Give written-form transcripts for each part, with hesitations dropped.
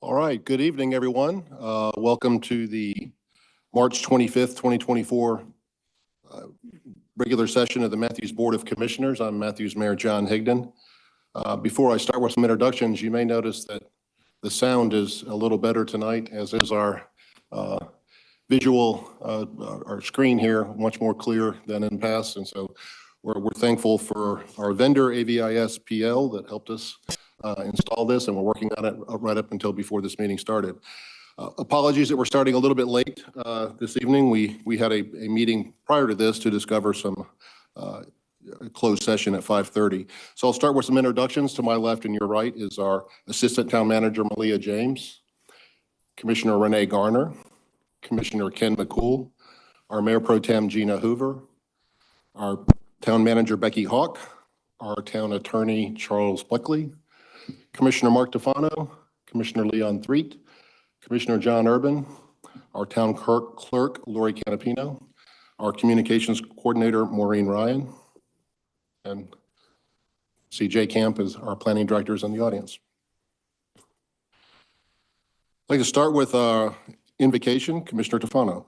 All right, good evening, everyone. Welcome to the March 25th, 2024 regular session of the Matthews Board of Commissioners. I'm Matthews Mayor John Higdon. Before I start with some introductions, you may notice that the sound is a little better tonight, as is our visual, our screen here, much more clear than in past. And so we're thankful for our vendor, AVIS PL, that helped us install this, and we're working on it right up until before this meeting started. Apologies that we're starting a little bit late this evening. We had a meeting prior to this to discover some closed session at 5:30. So I'll start with some introductions. To my left and your right is our Assistant Town Manager, Malia James, Commissioner Renee Garner, Commissioner Ken McCool, our Mayor Pro Tem Gina Hoover, our Town Manager Becky Hawk, our Town Attorney Charles Buckley, Commissioner Mark Tefano, Commissioner Leon Threet, Commissioner John Urban, our Town Clerk Lori Canapino, our Communications Coordinator Maureen Ryan, and CJ Camp is our Planning Director is in the audience. I'd like to start with our invocation. Commissioner Tefano.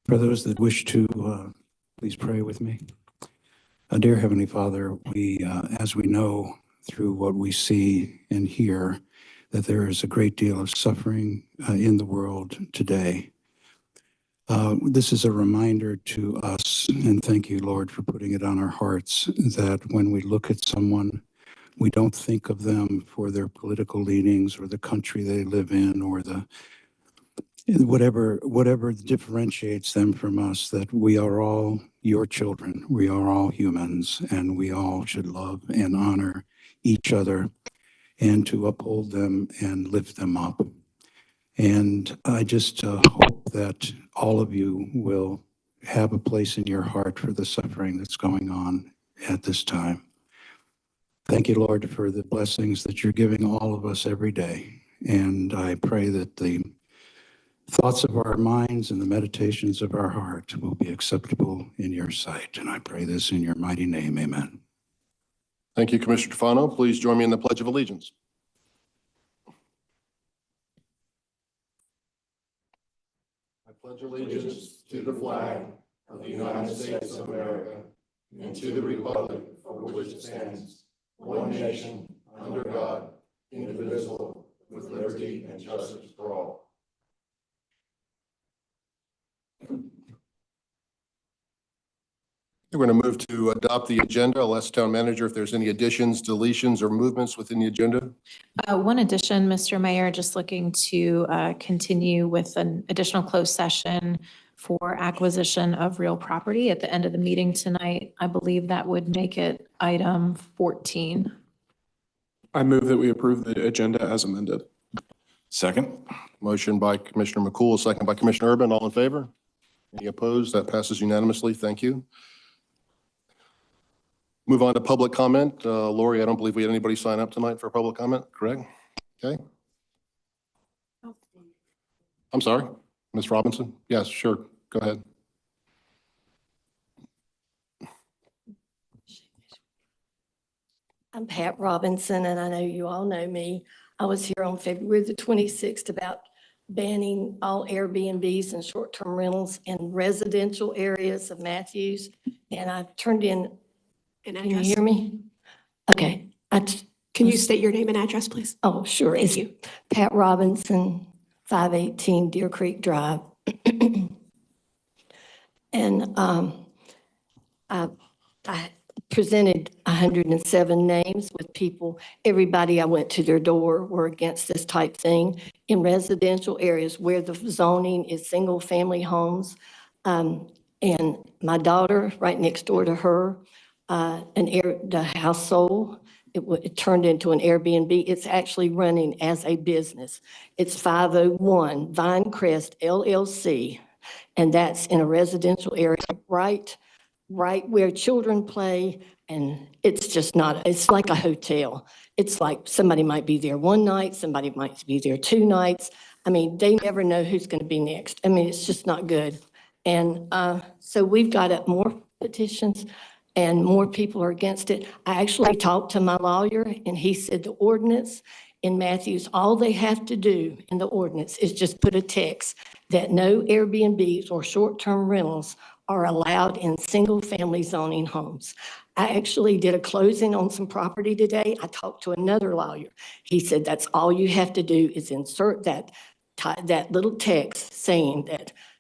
For those that wish to, please pray with me. Dear Heavenly Father, as we know through what we see and hear, that there is a great deal of suffering in the world today. This is a reminder to us, and thank you, Lord, for putting it on our hearts, that when we look at someone, we don't think of them for their political leanings or the country they live in or the whatever differentiates them from us, that we are all your children. We are all humans, and we all should love and honor each other and to uphold them and lift them up. And I just hope that all of you will have a place in your heart for the suffering that's going on at this time. Thank you, Lord, for the blessings that you're giving all of us every day. And I pray that the thoughts of our minds and the meditations of our heart will be acceptable in your sight. And I pray this in your mighty name. Amen. Thank you, Commissioner Tefano. Please join me in the Pledge of Allegiance. I pledge allegiance to the flag of the United States of America and to the republic for which it stands, one nation, under God, indivisible, with liberty and justice for all. We're going to move to adopt the agenda. I'll ask Town Manager if there's any additions, deletions, or movements within the agenda. One addition, Mr. Mayor, just looking to continue with an additional closed session for acquisition of real property at the end of the meeting tonight. I believe that would make it item 14. I move that we approve the agenda as amended. Second. Motion by Commissioner McCool, second by Commissioner Urban. All in favor? Any opposed? That passes unanimously. Thank you. Move on to public comment. Lori, I don't believe we had anybody sign up tonight for public comment, correct? Okay. I'm sorry, Ms. Robinson? Yes, sure. Go ahead. I'm Pat Robinson, and I know you all know me. I was here on February the 26th about banning all Airbnbs and short-term rentals in residential areas of Matthews, and I turned in. Can you hear me? Okay. Can you state your name and address, please? Oh, sure. Thank you. Pat Robinson, 518 Deer Creek Drive. And I presented 107 names with people. Everybody I went to their door were against this type thing in residential areas where the zoning is single-family homes. And my daughter, right next door to her, the house sold. It turned into an Airbnb. It's actually running as a business. It's 501 Vinecrest LLC, and that's in a residential area, right where children play. And it's just not. It's like a hotel. It's like somebody might be there one night, somebody might be there 2 nights. I mean, they never know who's going to be next. I mean, it's just not good. And so we've got up more petitions. and more people are against it. I actually talked to my lawyer, and he said the ordinance in Matthews, all they have to do in the ordinance is just put a text that no Airbnbs or short-term rentals are allowed in single-family zoning homes. I actually did a closing on some property today. I talked to another lawyer. He said that's all you have to do is insert that little text saying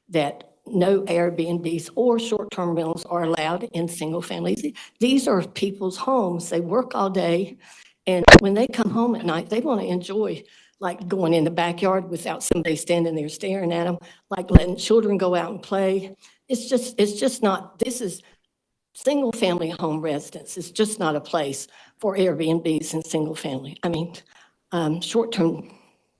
that no Airbnbs or short-term rentals are allowed in single families. These are people's homes. They work all day, and when they come home at night, they want to enjoy like going in the backyard without somebody standing there staring at them, like letting children go out and play. It's just not, this is single-family home residence. It's just not a place for Airbnbs and short-term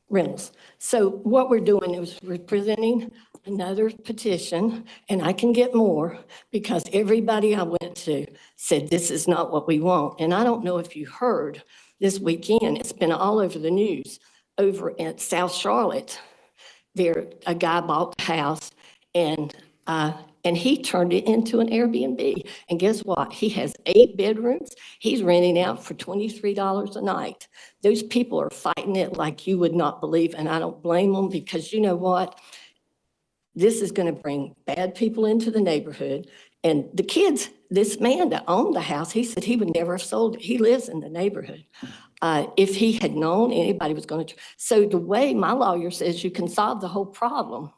rentals. So what we're doing is we're presenting another petition, and I can get more because everybody I went to said this is not what we want. And I don't know if you heard this weekend, it's been all over the news. Over at South Charlotte, a guy bought the house and he turned it into an Airbnb. And guess what? He has 8 bedrooms. He's renting out for $23 a night. Those people are fighting it like you would not believe, and I don't blame them because you know what? This is going to bring bad people into the neighborhood. And the kids, this man that owned the house, he said he would never have sold it. He lives in the neighborhood. If he had known anybody was going to. So the way my lawyer says you can solve the whole problem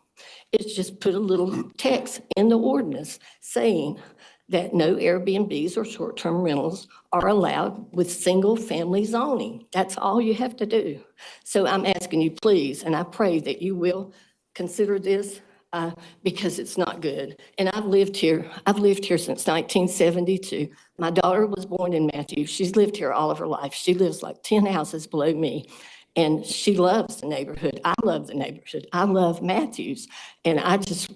is just put a little text in the ordinance saying that no Airbnbs or short-term rentals are allowed with single-family zoning. That's all you have to do. So I'm asking you, please, and I pray that you will consider this because it's not good. And I've lived here since 1972. My daughter was born in Matthews. She's lived here all of her life. She lives like 10 houses below me. And she loves the neighborhood. I love the neighborhood. I love Matthews. And I'm just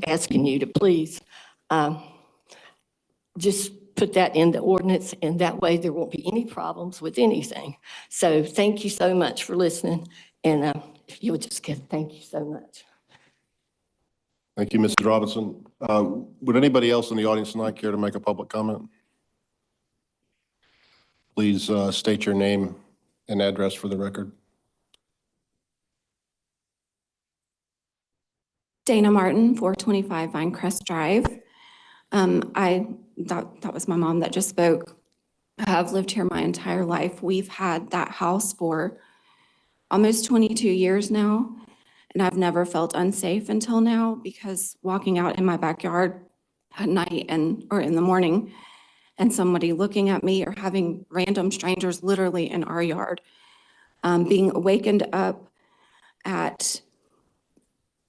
asking you to please just put that in the ordinance, and that way there won't be any problems with anything. So thank you so much for listening. And if you'll just thank you so much. Thank you, Mrs. Robinson. Would anybody else in the audience tonight care to make a public comment? Please state your name and address for the record. Dana Martin, 425 Vinecrest Drive. That was my mom that just spoke. I've lived here my entire life. We've had that house for almost 22 years now, and I've never felt unsafe until now because walking out in my backyard at night or in the morning and somebody looking at me or having random strangers literally in our yard, being awakened up at,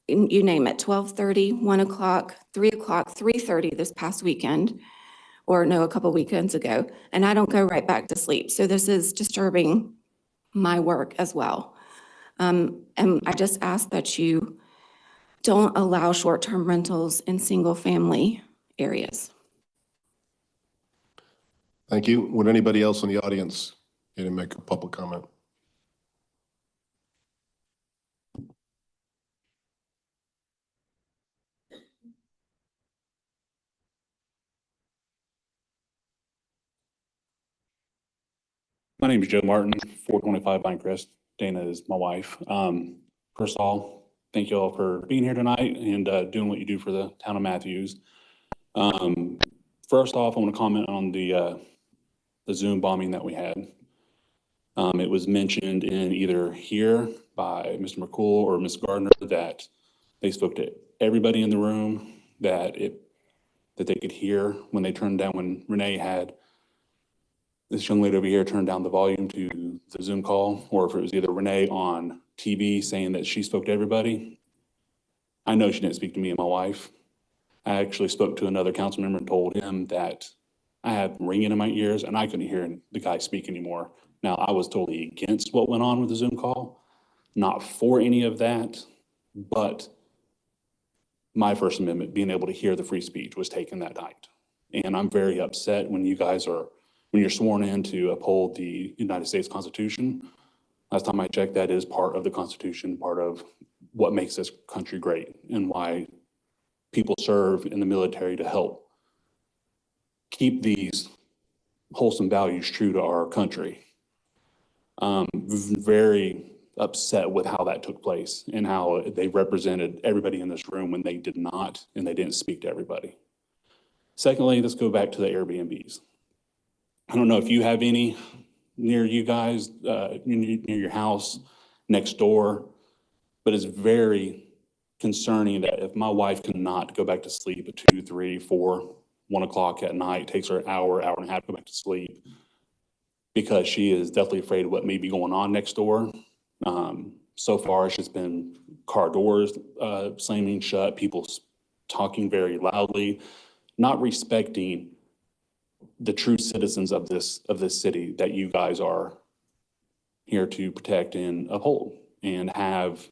you name it, 12:30, 1 o'clock, 3 o'clock, 3:30 this past weekend, or no, a couple weekends ago, and I don't go right back to sleep. So this is disturbing my work as well. And I just ask that you don't allow short-term rentals in single-family areas. Thank you. Would anybody else in the audience care to make a public comment? My name is Joe Martin, 425 Pinecrest. Dana is my wife. First of all, thank you all for being here tonight and doing what you do for the town of Matthews. First off, I want to comment on the Zoom bombing that we had. It was mentioned in either here by Mr. McCool or Ms. Gardner that they spoke to everybody in the room, that they could hear when they turned down, when Renee had this young lady over here turned down the volume to the Zoom call, or if it was either Renee on TV saying that she spoke to everybody. I know she didn't speak to me and my wife. I actually spoke to another council member and told him that I had ringing in my ears and I couldn't hear the guy speak anymore. Now, I was totally against what went on with the Zoom call, not for any of that, but my First Amendment, being able to hear the free speech, was taken that night. And I'm very upset when you're sworn in to uphold the United States Constitution. Last time I checked, that is part of the Constitution, part of what makes this country great and why people serve in the military to help keep these wholesome values true to our country. Very upset with how that took place and how they represented everybody in this room when they did not, and they didn't speak to everybody. Secondly, let's go back to the Airbnbs. I don't know if you have any near you guys, near your house, next door, but it's very concerning that if my wife cannot go back to sleep at 2, 3, 4, 1 o'clock at night, takes her an hour, hour and a half to go back to sleep, because she is definitely afraid of what may be going on next door. So far, it's just been car doors slamming shut, people talking very loudly, not respecting the true citizens of this city that you guys are here to protect and uphold, and have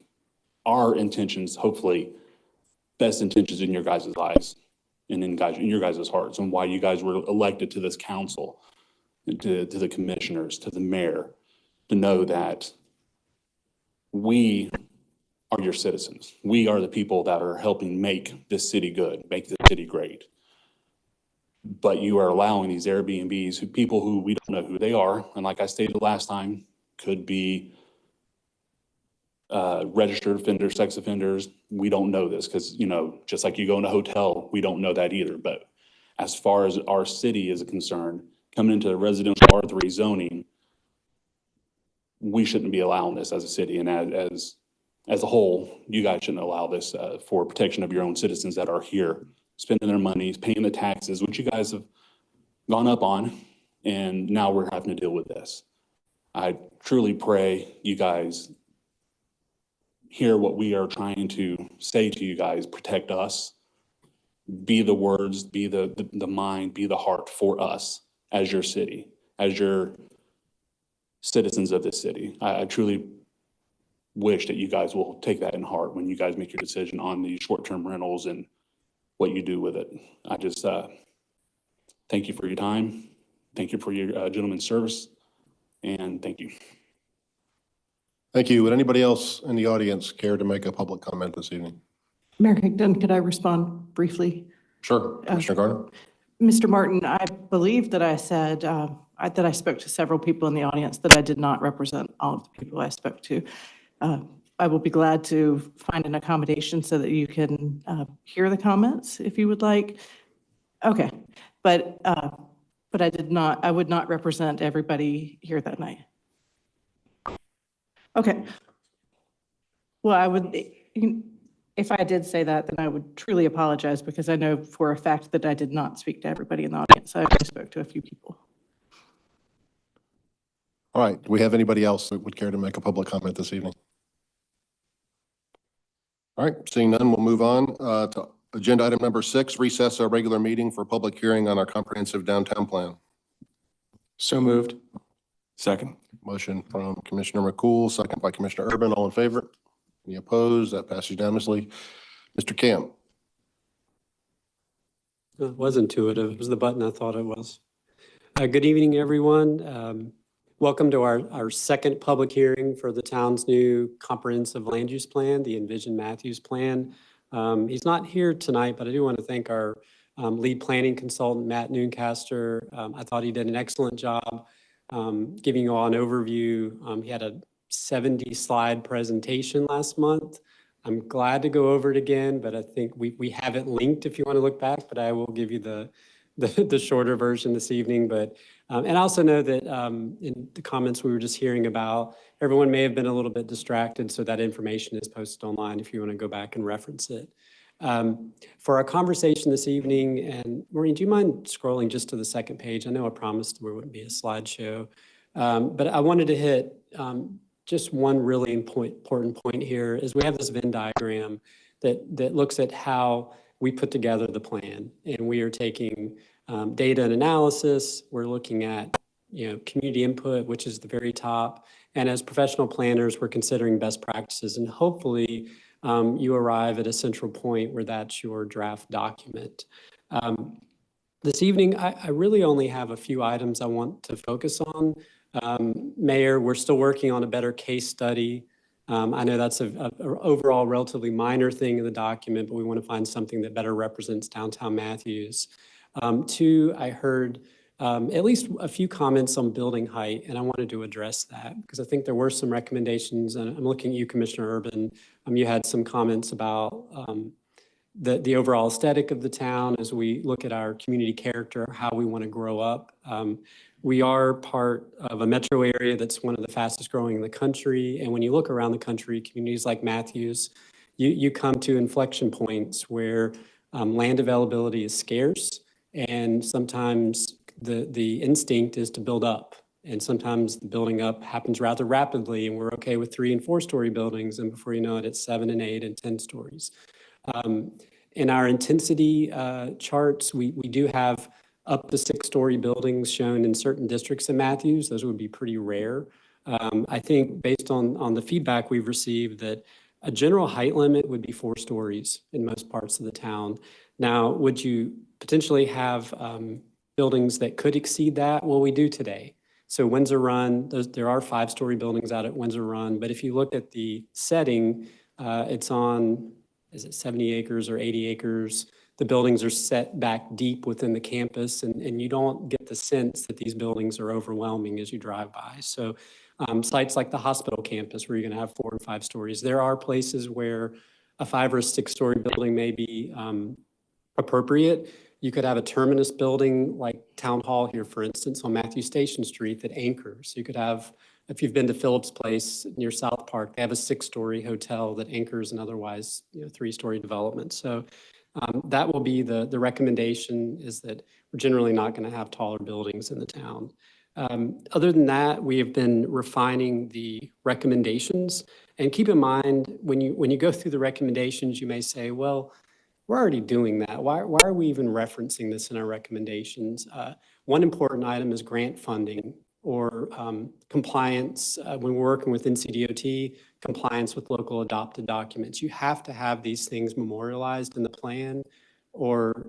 our intentions, hopefully, best intentions in your guys' eyes and in your guys' hearts, and why you guys were elected to this council, to the commissioners, to the mayor, to know that we are your citizens. We are the people that are helping make this city good, make this city great. But you are allowing these Airbnbs, people who we don't know who they are, and like I stated last time, could be registered offenders, sex offenders. We don't know this because, just like you go in a hotel, we don't know that either. But as far as our city is concerned, coming into the residential R3 zoning, we shouldn't be allowing this as a city. And as a whole, you guys shouldn't allow this for protection of your own citizens that are here, spending their money, paying the taxes, which you guys have gone up on, and now we're having to deal with this. I truly pray you guys hear what we are trying to say to you guys. Protect us. Be the words, be the mind, be the heart for us as your city, as your citizens of this city. I truly wish that you guys will take that in heart when you guys make your decision on the short-term rentals and what you do with it. I just thank you for your time. Thank you for your gentleman's service, and thank you. Thank you. Would anybody else in the audience care to make a public comment this evening? Mayor Higdon, could I respond briefly? Sure, Commissioner Gardner. Mr. Martin, I believe that I said that I spoke to several people in the audience, that I did not represent all of the people I spoke to. I will be glad to find an accommodation so that you can hear the comments if you would like. Okay, but I would not represent everybody here that night. Okay. Well, I would, if I did say that, then I would truly apologize, because I know for a fact that I did not speak to everybody in the audience. I only spoke to a few people. All right. Do we have anybody else that would care to make a public comment this evening? All right. Seeing none, we'll move on to agenda item number 6, recess our regular meeting for public hearing on our comprehensive downtown plan. So moved. Second. Motion from Commissioner McCool, second by Commissioner Urban. All in favor? Any opposed? That passes unanimously. Mr. Camp. It was intuitive. It was the button I thought it was. Good evening, everyone. Welcome to our second public hearing for the town's new comprehensive land use plan, the Envision Matthews Plan. He's not here tonight, but I do want to thank our lead planning consultant, Matt Nooncaster. I thought he did an excellent job giving you all an overview. He had a 70-slide presentation last month. I'm glad to go over it again, but I think we have it linked if you want to look back, but I will give you the shorter version this evening. But and I also know that in the comments we were just hearing about, everyone may have been a little bit distracted, so that information is posted online if you want to go back and reference it. For our conversation this evening, and Maureen, do you mind scrolling just to the second page? I know I promised there wouldn't be a slideshow, but I wanted to hit just one really important point here is we have this Venn diagram that looks at how we put together the plan, and we are taking data and analysis. We're looking at community input, which is the very top, and as professional planners, we're considering best practices, and hopefully you arrive at a central point where that's your draft document. This evening, I really only have a few items I want to focus on. Mayor, we're still working on a better case study. I know that's an overall relatively minor thing in the document, but we want to find something that better represents downtown Matthews. Two, I heard at least a few comments on building height, and I wanted to address that because I think there were some recommendations, and I'm looking at you, Commissioner Urban. You had some comments about the overall aesthetic of the town as we look at our community character, how we want to grow up. We are part of a metro area that's one of the fastest growing in the country. And when you look around the country, communities like Matthews, you come to inflection points where land availability is scarce. And sometimes the instinct is to build up. And sometimes the building up happens rather rapidly, and we're okay with 3- and 4-story buildings. And before you know it, it's 7 and 8 and 10 stories. In our intensity charts, we do have up to 6-story buildings shown in certain districts in Matthews. Those would be pretty rare. I think based on the feedback we've received that a general height limit would be 4 stories in most parts of the town. Now, would you potentially have buildings that could exceed that? Well, we do today. So Windsor Run, there are 5-story buildings out at Windsor Run, but if you look at the setting, it's on, is it 70 acres or 80 acres? The buildings are set back deep within the campus, and you don't get the sense that these buildings are overwhelming as you drive by. So sites like the hospital campus where you're gonna have 4 and 5 stories, there are places where a 5 or 6-story building may be appropriate. You could have a terminus building like Town Hall here, for instance, on Matthew Station Street that anchors. You could have, if you've been to Phillips Place near South Park, they have a 6-story hotel that anchors an otherwise 3-story development. So that will be the recommendation, is that we're generally not going to have taller buildings in the town. Other than that, we have been refining the recommendations. And keep in mind, when you go through the recommendations, you may say, well, we're already doing that. Why are we even referencing this in our recommendations? One important item is grant funding or compliance. When we're working with NCDOT, compliance with local adopted documents. You have to have these things memorialized in the plan, or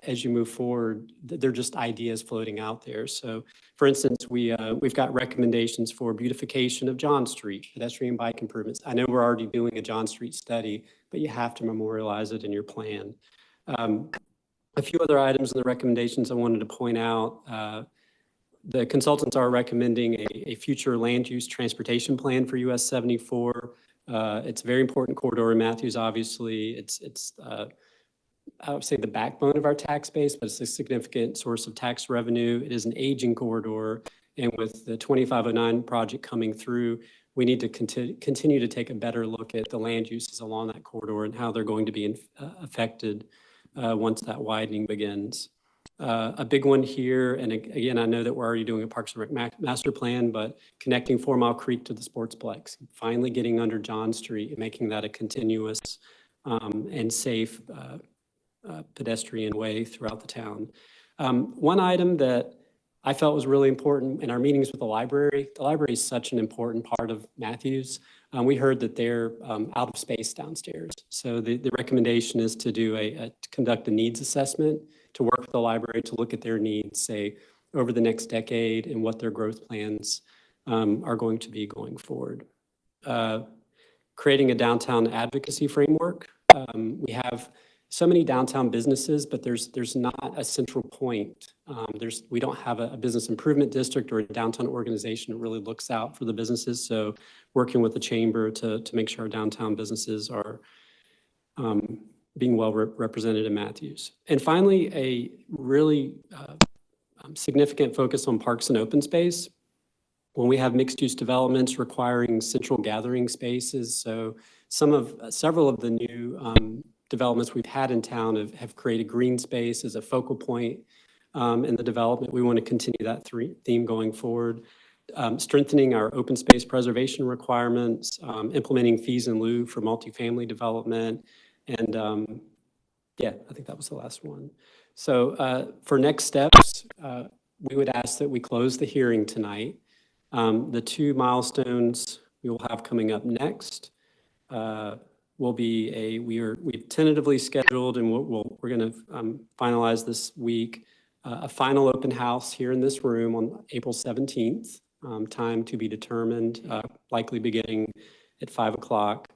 as you move forward, they're just ideas floating out there. So for instance, we've got recommendations for beautification of John Street, pedestrian bike improvements. I know we're already doing a John Street study, but you have to memorialize it in your plan. A few other items in the recommendations I wanted to point out. The consultants are recommending a future land use transportation plan for US 74. It's a very important corridor in Matthews, obviously. It's I would say the backbone of our tax base, but it's a significant source of tax revenue. It is an aging corridor. And with the 2509 project coming through, we need to continue to take a better look at the land uses along that corridor and how they're going to be affected once that widening begins. A big one here, and again, I know that we're already doing a Parks and Rec master plan, but connecting 4 Mile Creek to the Sportsplex, finally getting under John Street and making that a continuous and safe pedestrian way throughout the town. One item that I felt was really important in our meetings with the library is such an important part of Matthews. We heard that they're out of space downstairs. So the recommendation is to do to conduct a needs assessment, to work with the library to look at their needs, say, over the next decade and what their growth plans are going to be going forward. Creating a downtown advocacy framework. We have so many downtown businesses, but there's not a central point. We don't have a business improvement district or a downtown organization that really looks out for the businesses. So working with the chamber to make sure our downtown businesses are being well represented in Matthews. And finally, a really significant focus on parks and open space. When we have mixed use developments requiring central gathering spaces, so several of the new developments we've had in town have created green space as a focal point in the development. We want to continue that theme going forward. Strengthening our open space preservation requirements, implementing fees in lieu for multifamily development, and yeah, I think that was the last one. So for next steps, we would ask that we close the hearing tonight. The 2 milestones we will have coming up next will be we've tentatively scheduled, and we're going to finalize this week, a final open house here in this room on April 17th, time to be determined, likely beginning at 5 o'clock.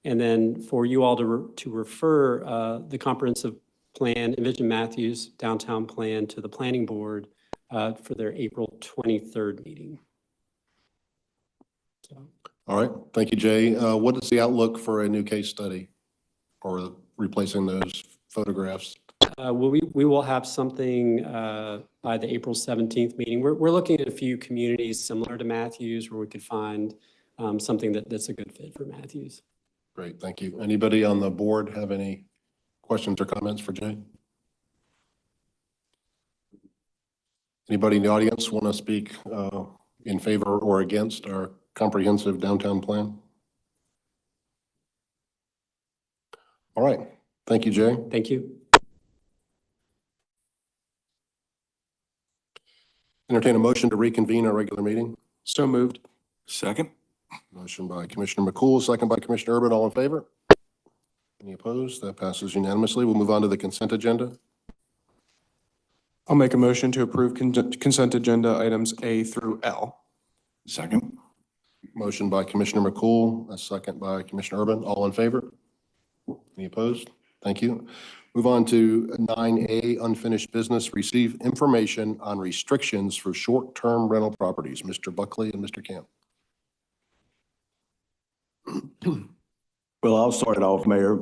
And then for you all to refer the comprehensive plan, Envision Matthews downtown plan to the planning board for their April 23rd meeting. So, All right, thank you, Jay. What is the outlook for a new case study or replacing those photographs? we will have something by the April 17th meeting. We're looking at a few communities similar to Matthews where we could find something that's a good fit for Matthews. Great, thank you. Anybody on the board have any questions or comments for Jay? Anybody in the audience want to speak in favor or against our comprehensive downtown plan? All right, thank you, Jay. Thank you. Entertain a motion to reconvene our regular meeting. So moved. Second? Motion by Commissioner McCool, second by Commissioner Urban. All in favor? Any opposed? That passes unanimously. We'll move on to the consent agenda. I'll make a motion to approve consent agenda items A through L. Second? Motion by Commissioner McCool, a second by Commissioner Urban. All in favor? Any opposed? Thank you. Move on to 9A, unfinished business. Receive information on restrictions for short-term rental properties. Mr. Buckley and Mr. Camp. Well, I'll start it off, Mayor.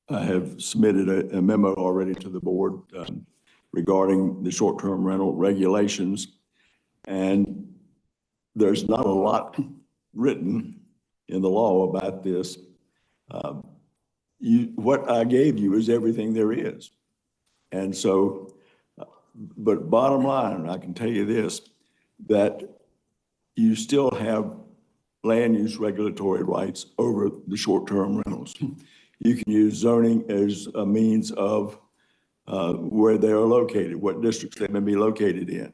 I have submitted a memo already to the board regarding the short-term rental regulations. And there's not a lot written in the law about this. What I gave you is everything there is. And so, but bottom line, I can tell you this, that you still have land use regulatory rights over the short-term rentals. You can use zoning as a means of where they are located, what districts they may be located in.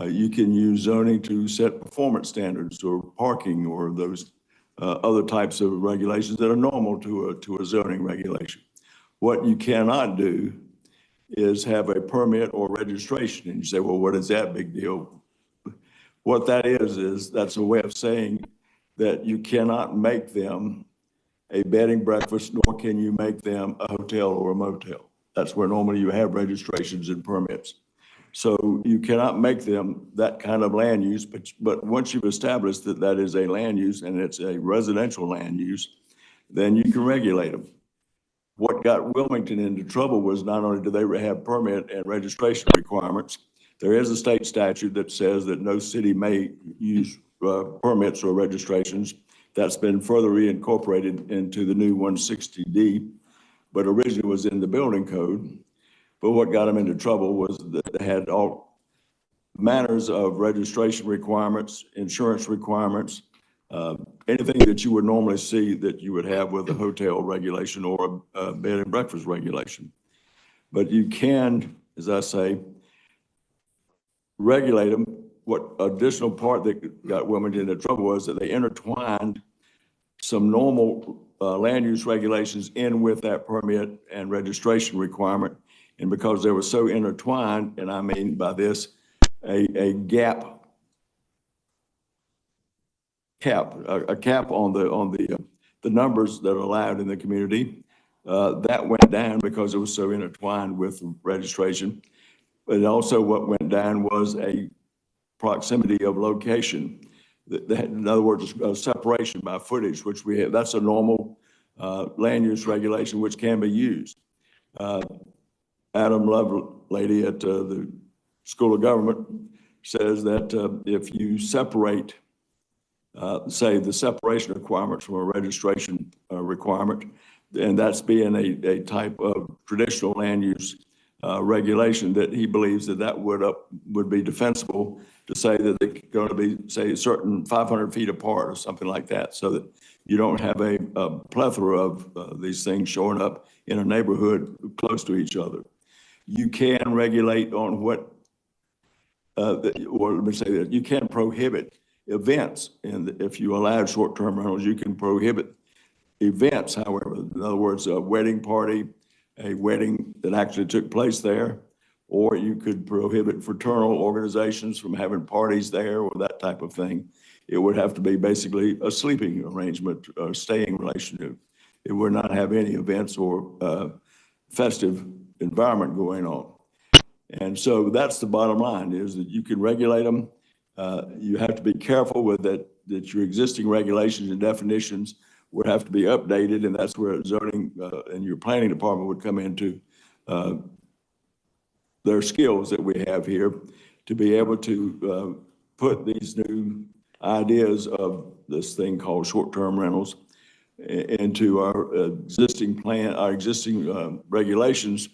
You can use zoning to set performance standards or parking or those other types of regulations that are normal to a zoning regulation. What you cannot do is have a permit or registration. And you say, well, what is that big deal? What that is that's a way of saying that you cannot make them a bed and breakfast, nor can you make them a hotel or a motel. That's where normally you have registrations and permits. So you cannot make them that kind of land use, but once you've established that that is a land use and it's a residential land use, then you can regulate them. What got Wilmington into trouble was not only do they have permit and registration requirements, there is a state statute that says that no city may use permits or registrations. That's been further reincorporated into the new 160D, but originally was in the building code. But what got them into trouble was that they had all manners of registration requirements, insurance requirements, anything that you would normally see that you would have with a hotel regulation or a bed and breakfast regulation. But you can, as I say, regulate them. What additional part that got Wilmington into trouble was that they intertwined some normal land use regulations in with that permit and registration requirement. And because they were so intertwined, and I mean by this, a cap on the numbers that are allowed in the community, that went down because it was so intertwined with registration. But also what went down was a proximity of location. In other words, a separation by footage, which we have. That's a normal land use regulation which can be used. Adam Lovelady at the School of Government says that if you separate, say, the separation requirements from a registration requirement, and that's being a type of traditional land use regulation, that he believes that would be defensible to say that they're going to be, say, a certain 500 feet apart or something like that, so that you don't have a plethora of these things showing up in a neighborhood close to each other. You can regulate on what, or let me say that, you can prohibit events. And if you allow short-term rentals, you can prohibit events, however. In other words, a wedding party, a wedding that actually took place there, or you could prohibit fraternal organizations from having parties there or that type of thing. It would have to be basically a sleeping arrangement or staying relationship. It would not have any events or festive environment going on. And so that's the bottom line, is that you can regulate them. You have to be careful with that your existing regulations and definitions would have to be updated, and that's where zoning and your planning department would come into their skills that we have here to be able to put these new ideas of this thing called short-term rentals into our existing plan, our existing regulations,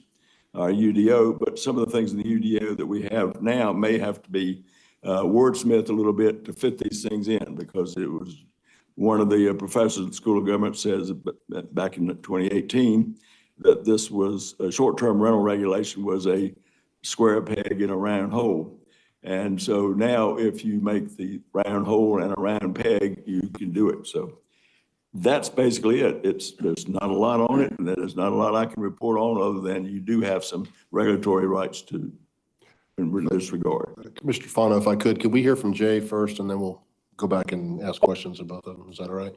our UDO. But some of the things in the UDO that we have now may have to be wordsmithed a little bit to fit these things in, because it was one of the professors at the School of Government says that back in 2018 that this was a short-term rental regulation was a square peg in a round hole. And so now if you make the round hole and a round peg, you can do it. So that's basically it. There's not a lot on it, and there's not a lot I can report on other than you do have some regulatory rights in this regard. Commissioner Fano, if I could we hear from Jay first, and then we'll go back and ask questions of both of them. Is that all right?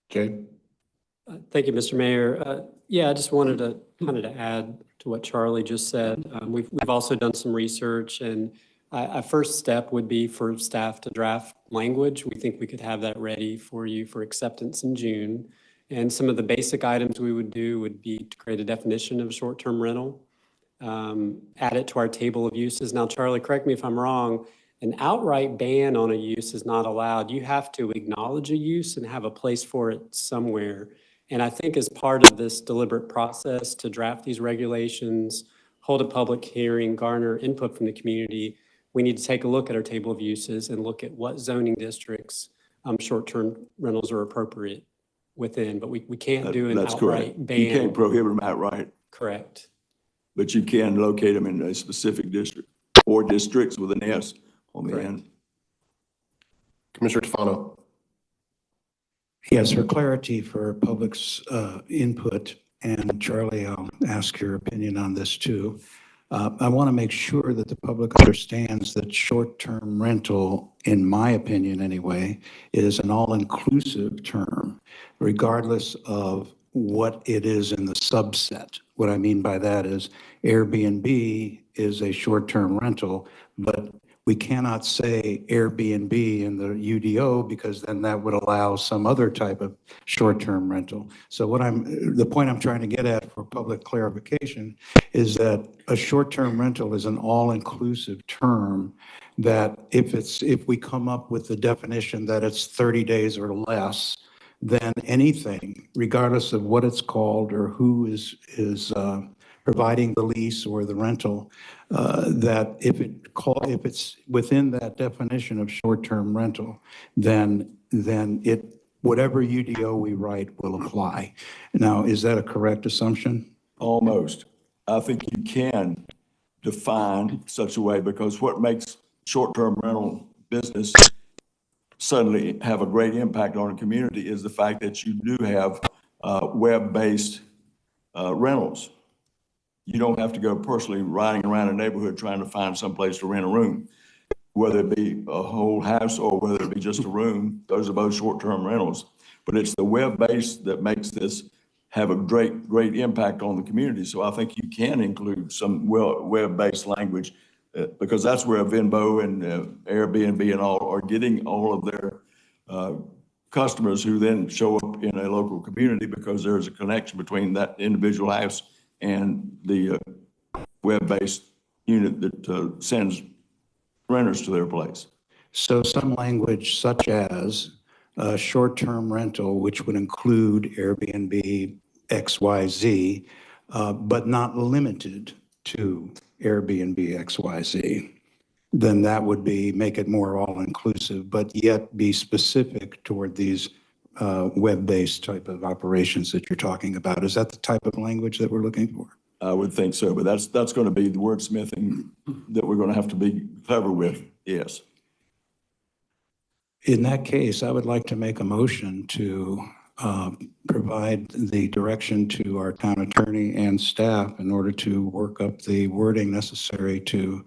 Jay? Thank you, Mr. Mayor. Yeah, I just wanted to kind of add to what Charlie just said. We've also done some research, and a first step would be for staff to draft language. We think we could have that ready for you for acceptance in June. And some of the basic items we would do would be to create a definition of short-term rental, add it to our table of uses. Now, Charlie, correct me if I'm wrong, an outright ban on a use is not allowed. You have to acknowledge a use and have a place for it somewhere. And I think as part of this deliberate process to draft these regulations, hold a public hearing, garner input from the community, we need to take a look at our table of uses and look at what zoning districts short-term rentals are appropriate within. But we can't do an That's correct. outright ban. You can't prohibit them outright. Correct. But you can locate them in a specific district or districts with an S on the end. Commissioner Tefano. Yes, for clarity for public's input, and Charlie, I'll ask your opinion on this too. I want to make sure that the public understands that short-term rental, in my opinion anyway, is an all-inclusive term, regardless of what it is in the subset. What I mean by that is Airbnb is a short-term rental, but we cannot say Airbnb in the UDO because then that would allow some other type of short-term rental. So the point I'm trying to get at for public clarification is that a short-term rental is an all-inclusive term that if we come up with the definition that it's 30 days or less, then anything, regardless of what it's called or who is providing the lease or the rental, that if it's within that definition of short-term rental, then whatever UDO we write will apply. Now, is that a correct assumption? Almost. I think you can define such a way, because what makes short-term rental business suddenly have a great impact on a community is the fact that you do have web-based rentals. You don't have to go personally riding around a neighborhood trying to find someplace to rent a room, whether it be a whole house or whether it be just a room. Those are both short-term rentals. But it's the web-based that makes this have a great impact on the community. So I think you can include some web-based language because that's where Venmo and Airbnb and all are getting all of their customers who then show up in a local community because there's a connection between that individual house and the web-based unit that sends renters to their place. So some language such as short-term rental, which would include Airbnb, XYZ, but not limited to Airbnb, XYZ, then that would make it more all-inclusive, but yet be specific toward these web-based type of operations that you're talking about. Is that the type of language that we're looking for? I would think so, but that's going to be the wordsmithing that we're going to have to be clever with, yes. In that case, I would like to make a motion to provide the direction to our town attorney and staff in order to work up the wording necessary to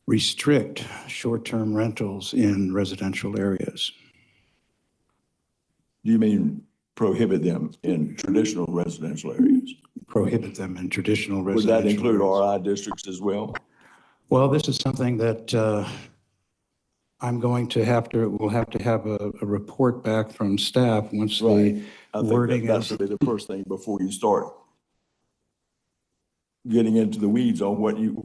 restrict short-term rentals in residential areas. Do you mean prohibit them in traditional residential areas? Prohibit them in traditional Would residential. that include areas. RI districts as well? Well, this is something that we'll have to have a report back from staff once the I think wording that's is. really the first thing before you start getting into the weeds on what you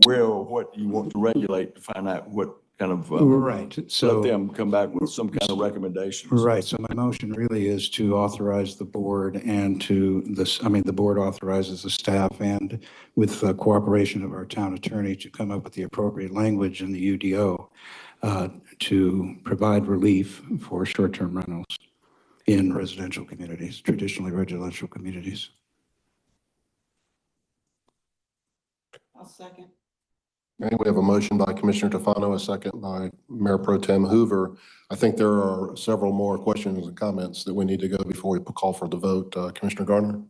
want to regulate, to find out what kind of. Right, so. Let them come back with some kind of recommendations. Right, so my motion really is to authorize the board and the board authorizes the staff and with cooperation of our town attorney to come up with the appropriate language in the UDO to provide relief for short-term rentals in residential communities, traditionally residential communities. I'll second. Okay, we have a motion by Commissioner Tofano, a second by Mayor Pro Tem Hoover. I think there are several more questions and comments that we need to go before we call for the vote. Commissioner Gardner?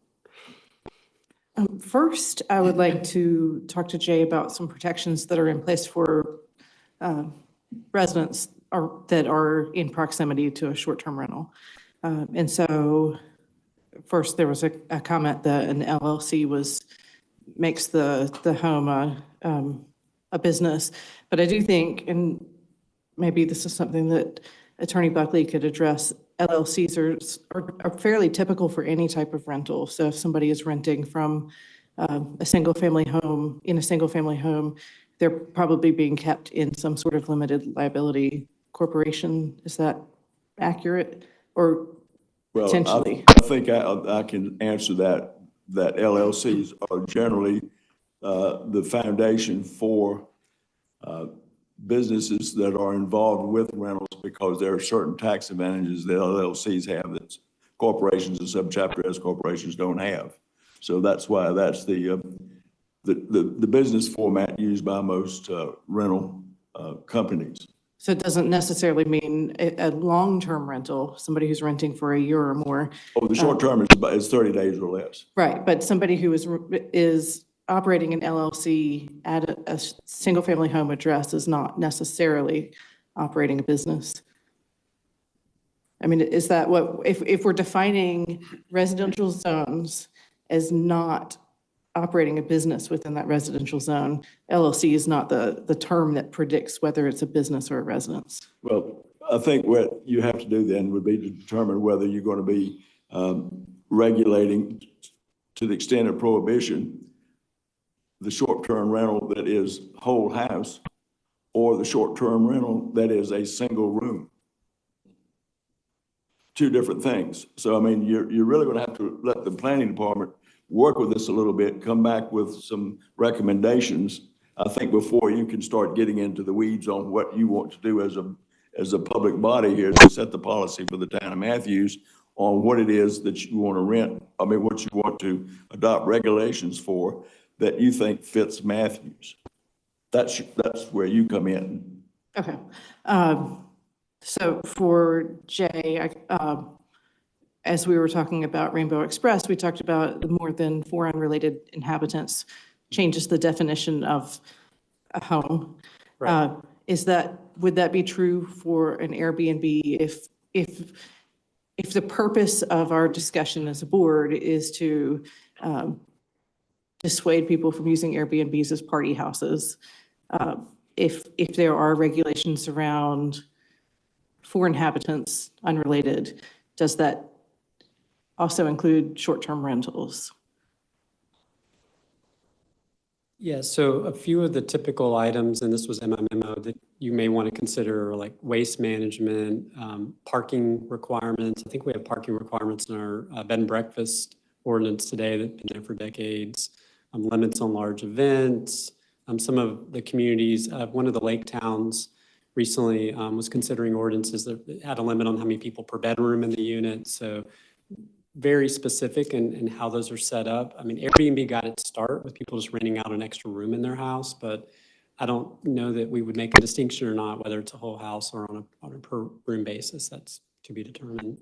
First, I would like to talk to Jay about some protections that are in place for residents that are in proximity to a short-term rental. And so first, there was a comment that an LLC makes the home a business. But I do think, and maybe this is something that Attorney Buckley could address, LLCs are fairly typical for any type of rental. So if somebody is renting from a single-family home, they're probably being kept in some sort of limited liability corporation. Is that accurate? Or Well, potentially? I think I can answer that LLCs are generally the foundation for businesses that are involved with rentals because there are certain tax advantages that LLCs have that corporations and subchapter S corporations don't have. So that's why that's the business format used by most rental companies. So it doesn't necessarily mean a long-term rental, somebody who's renting for a year or more. Oh, the short term is 30 days or less. Right, but somebody who is operating an LLC at a single-family home address is not necessarily operating a business. I mean, is that what, if we're defining residential zones as not operating a business within that residential zone, LLC is not the term that predicts whether it's a business or a residence. Well, I think what you have to do then would be to determine whether you're going to be regulating to the extent of prohibition the short-term rental that is whole house or the short-term rental that is a single room. Two different things. So, I mean, you're really going to have to let the planning department work with this a little bit, come back with some recommendations, I think, before you can start getting into the weeds on what you want to do as a public body here to set the policy for the town of Matthews on what it is that you want to rent. I mean, what you want to adopt regulations for that you think fits Matthews. That's where you come in. Okay. So for Jay, as we were talking about Rainbow Express, we talked about the more than 4 unrelated inhabitants changes the definition of a home. Right. Would that be true for an Airbnb if the purpose of our discussion as a board is to dissuade people from using Airbnbs as party houses? If there are regulations around 4 inhabitants unrelated, does that also include short-term rentals? Yeah, so a few of the typical items, and this was in my memo, that you may want to consider are like waste management, parking requirements. I think we have parking requirements in our bed and breakfast ordinance today that have been there for decades. Limits on large events. Some of the communities, one of the lake towns recently was considering ordinances that had a limit on how many people per bedroom in the unit. So very specific in how those are set up. I mean, Airbnb got its start with people just renting out an extra room in their house, but I don't know that we would make a distinction or not, whether it's a whole house or on a per room basis. That's to be determined.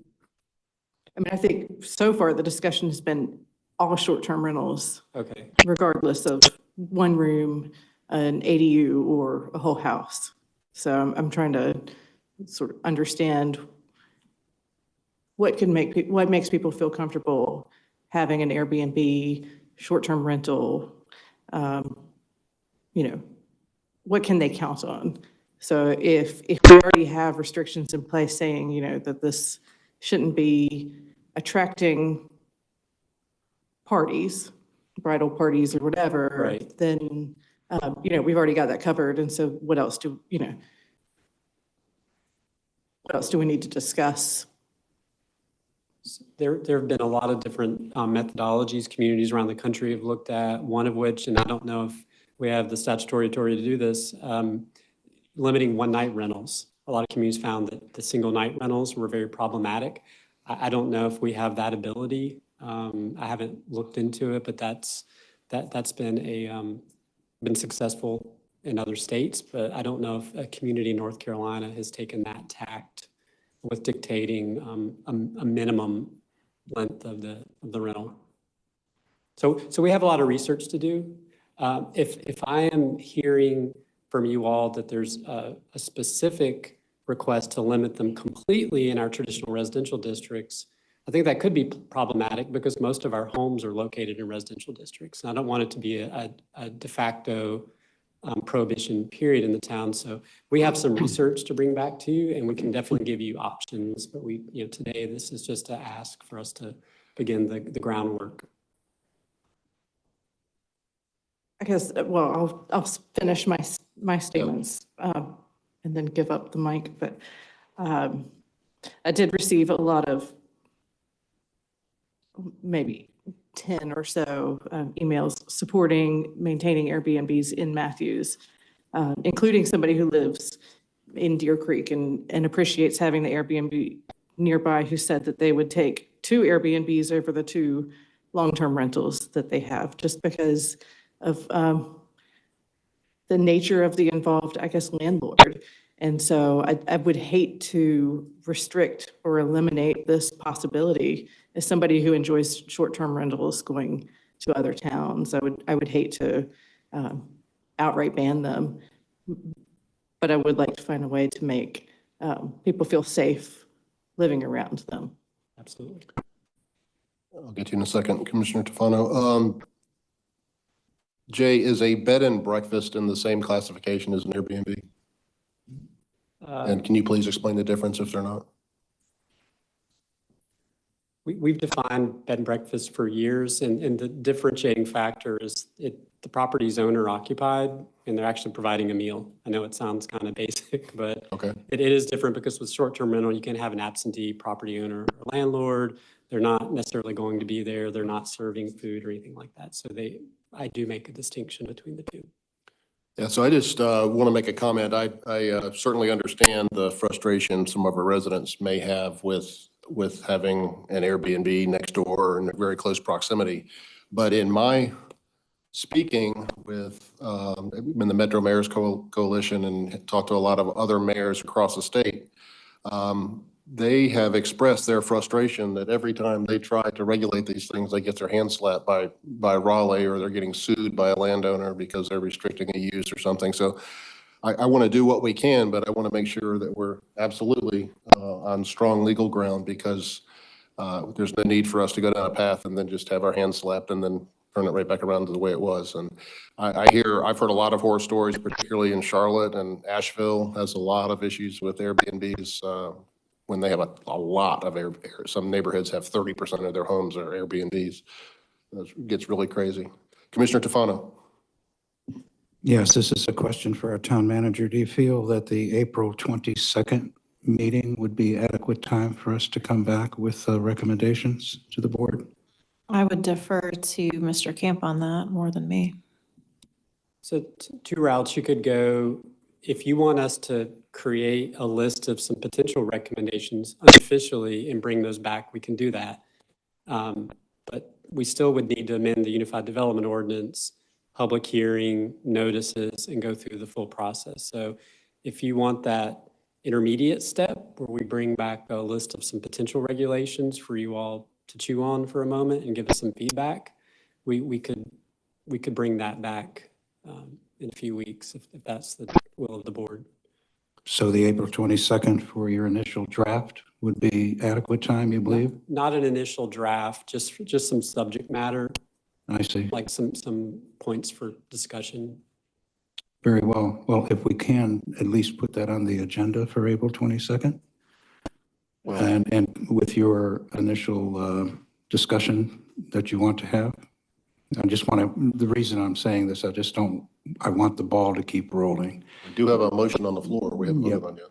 I mean, I think so far the discussion has been all short-term rentals. Okay. Regardless of one room, an ADU, or a whole house. So I'm trying to sort of understand what makes people feel comfortable having an Airbnb, short-term rental, what can they count on? So if we already have restrictions in place saying, that this shouldn't be attracting parties, bridal parties or whatever, Right. then, we've already got that covered. And so what else do we need to discuss? There have been a lot of different methodologies communities around the country have looked at, one of which, and I don't know if we have the statutory authority to do this, limiting one-night rentals. A lot of communities found that the single-night rentals were very problematic. I don't know if we have that ability. I haven't looked into it, but that's been successful in other states, but I don't know if a community in North Carolina has taken that tact with dictating a minimum length of the rental. So we have a lot of research to do. If I am hearing from you all that there's a specific request to limit them completely in our traditional residential districts, I think that could be problematic because most of our homes are located in residential districts. And I don't want it to be a de facto prohibition period in the town. So we have some research to bring back to you, and we can definitely give you options. But today this is just to ask for us to begin the groundwork. I guess, well, I'll finish my statements and then give up the mic. But I did receive a lot of, maybe 10 or so emails supporting maintaining Airbnbs in Matthews, including somebody who lives in Deer Creek and appreciates having the Airbnb nearby, who said that they would take 2 Airbnbs over the 2 long-term rentals that they have, just because of the nature of the involved, I guess, landlord. And so I would hate to restrict or eliminate this possibility as somebody who enjoys short-term rentals going to other towns. I would hate to outright ban them, but I would like to find a way to make people feel safe living around them. Absolutely. I'll get you in a second, Commissioner Tofano. Jay, is a bed and breakfast in the same classification as an Airbnb? And can you please explain the difference if they're not? We've defined bed and breakfast for years, and the differentiating factor is the property's owner occupied, and they're actually providing a meal. I know it sounds kind of basic, but Okay. it is different because with short-term rental, you can have an absentee property owner or landlord. They're not necessarily going to be there. They're not serving food or anything like that. So I do make a distinction between the two. Yeah, so I just want to make a comment. I certainly understand the frustration some of our residents may have with having an Airbnb next door or in very close proximity. But in my speaking with in the Metro Mayors Coalition and talked to a lot of other mayors across the state, they have expressed their frustration that every time they try to regulate these things, they get their hands slapped by Raleigh, or they're getting sued by a landowner because they're restricting a use or something. So I want to do what we can, but I want to make sure that we're absolutely on strong legal ground, because there's no need for us to go down a path and then just have our hands slapped and then turn it right back around to the way it was. And I've heard a lot of horror stories, particularly in Charlotte, and Asheville has a lot of issues with Airbnbs. When they have a lot of some neighborhoods have 30% of their homes are Airbnbs. It gets really crazy. Commissioner Tofano. Yes, this is a question for our town manager. Do you feel that the April 22nd meeting would be adequate time for us to come back with recommendations to the board? I would defer to Mr. Camp on that more than me. So 2 routes you could go. If you want us to create a list of some potential recommendations unofficially and bring those back, we can do that. But we still would need to amend the Unified Development Ordinance, public hearing, notices, and go through the full process. So if you want that intermediate step where we bring back a list of some potential regulations for you all to chew on for a moment and give us some feedback, we could bring that back in a few weeks if that's the will of the board. So the April 22nd for your initial draft would be adequate time, you believe? Not an initial draft, just some subject matter, I see. like some points for discussion. Very well. Well, if we can at least put that on the agenda for April 22nd. And with your initial discussion that you want to have. I just want to, the reason I'm saying this, I want the ball to keep rolling. We do have a motion on the floor. We haven't voted on yet.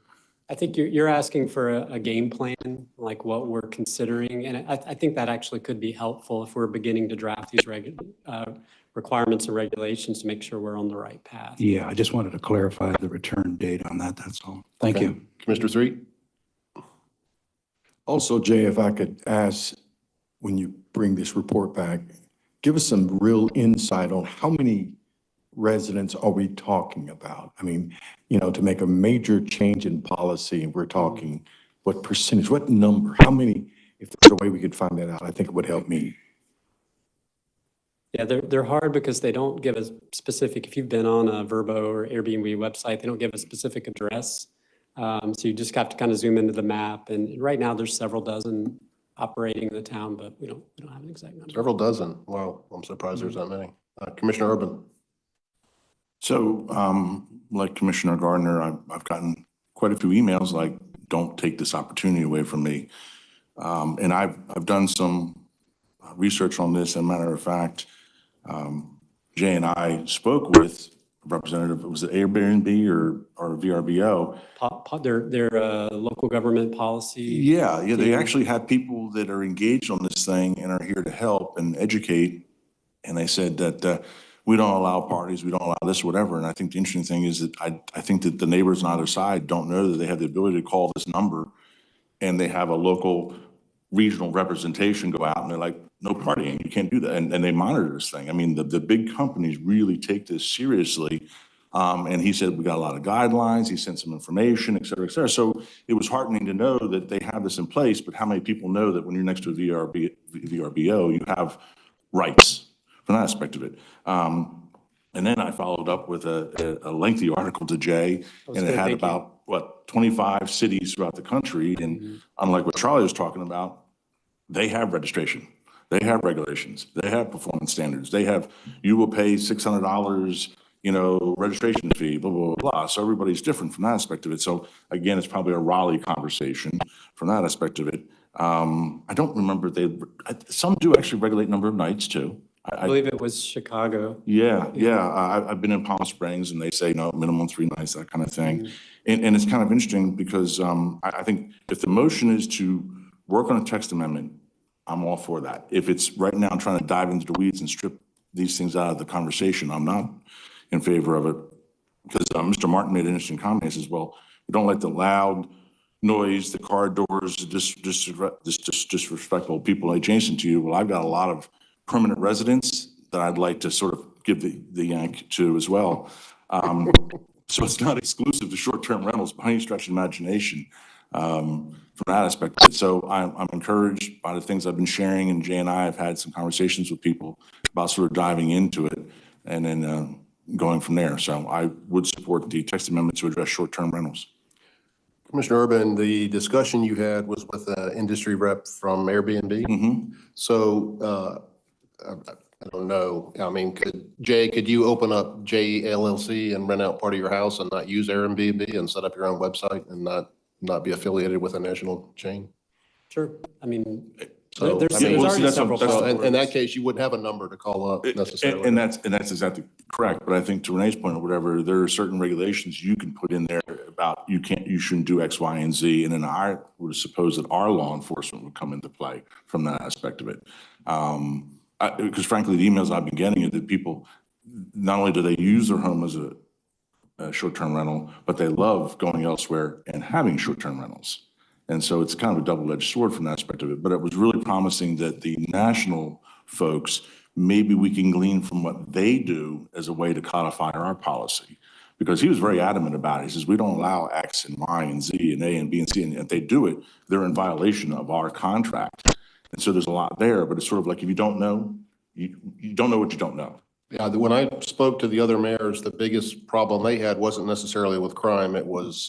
I think you're asking for a game plan, like what we're considering. And I think that actually could be helpful if we're beginning to draft these requirements and regulations to make sure we're on the right path. Yeah, I just wanted to clarify the return date on that, that's all. Thank you. Commissioner Threet? Also, Jay, if I could ask, when you bring this report back, give us some real insight on how many residents are we talking about? I mean, you know, to make a major change in policy, we're talking what percentage, what number, how many? If there's a way we could find that out, I think it would help me. Yeah, they're hard because they don't give a specific, if you've been on a Vrbo or Airbnb website, they don't give a specific address. So you just have to kind of zoom into the map. And right now there's several dozen operating in the town, but we don't have an exact number. Several dozen. Wow, I'm surprised there's that many. Commissioner Urban? So like Commissioner Gardner, I've gotten quite a few emails like, don't take this opportunity away from me. And I've done some research on this. As a matter of fact, Jay and I spoke with a representative, was it Airbnb or VRBO? Their local government policy. Yeah, they actually have people that are engaged on this thing and are here to help and educate. And they said that we don't allow parties, we don't allow this, whatever. And I think the interesting thing is that I think that the neighbors on either side don't know that they have the ability to call this number and they have a local regional representation go out and they're like, no partying, you can't do that. And they monitor this thing. I mean, the big companies really take this seriously. And he said, we got a lot of guidelines. He sent some information, et cetera, et cetera. So it was heartening to know that they have this in place, but how many people know that when you're next to a VRBO, you have rights from that aspect of it. And then I followed up with a lengthy article to Jay, and it had about, 25 cities throughout the country. And unlike what Charlie was talking about, they have registration. They have regulations. They have performance standards. They have, you will pay $600, registration fee, blah, blah, blah, blah. So everybody's different from that aspect of it. So again, it's probably a Raleigh conversation from that aspect of it. I don't remember, some do actually regulate number of nights too. I believe it was Chicago. Yeah. I've been in Palm Springs and they say, no, minimum 3 nights, that kind of thing. And it's kind of interesting because I think if the motion is to work on a text amendment, I'm all for that. If it's right now trying to dive into the weeds and strip these things out of the conversation, I'm not in favor of it. Because Mr. Martin made an interesting comment. He says, well, we don't like the loud noise, the car doors, disrespectful people adjacent to you. Well, I've got a lot of permanent residents that I'd like to sort of give the yank to as well. So it's not exclusive to short-term rentals by any stretch of imagination from that aspect. So I'm encouraged by the things I've been sharing, and Jay and I have had some conversations with people about sort of diving into it and then going from there. So I would support the text amendment to address short-term rentals. Commissioner Urban, the discussion you had was with an industry rep from Airbnb. So I don't know. I mean, could you open up J LLC and rent out part of your house and not use Airbnb and set up your own website and not be affiliated with a national chain? Sure. I mean, So, there's I mean, already several. so in that case, you wouldn't have a number to call up necessarily. And that's exactly correct. But I think to Renee's point or whatever, there are certain regulations you can put in there about you shouldn't do X, Y, and Z. And then I would suppose that our law enforcement would come into play from that aspect of it. Because frankly, the emails I've been getting are that people, not only do they use their home as a short-term rental, but they love going elsewhere and having short-term rentals. And so it's kind of a double-edged sword from that aspect of it. But it was really promising that the national folks, maybe we can glean from what they do as a way to codify our policy. Because he was very adamant about it. He says, we don't allow X and Y and Z and A and B and C. And if they do it, they're in violation of our contract. And so there's a lot there, but it's sort of like if you don't know, you don't know what you don't know. Yeah, when I spoke to the other mayors, the biggest problem they had wasn't necessarily with crime, it was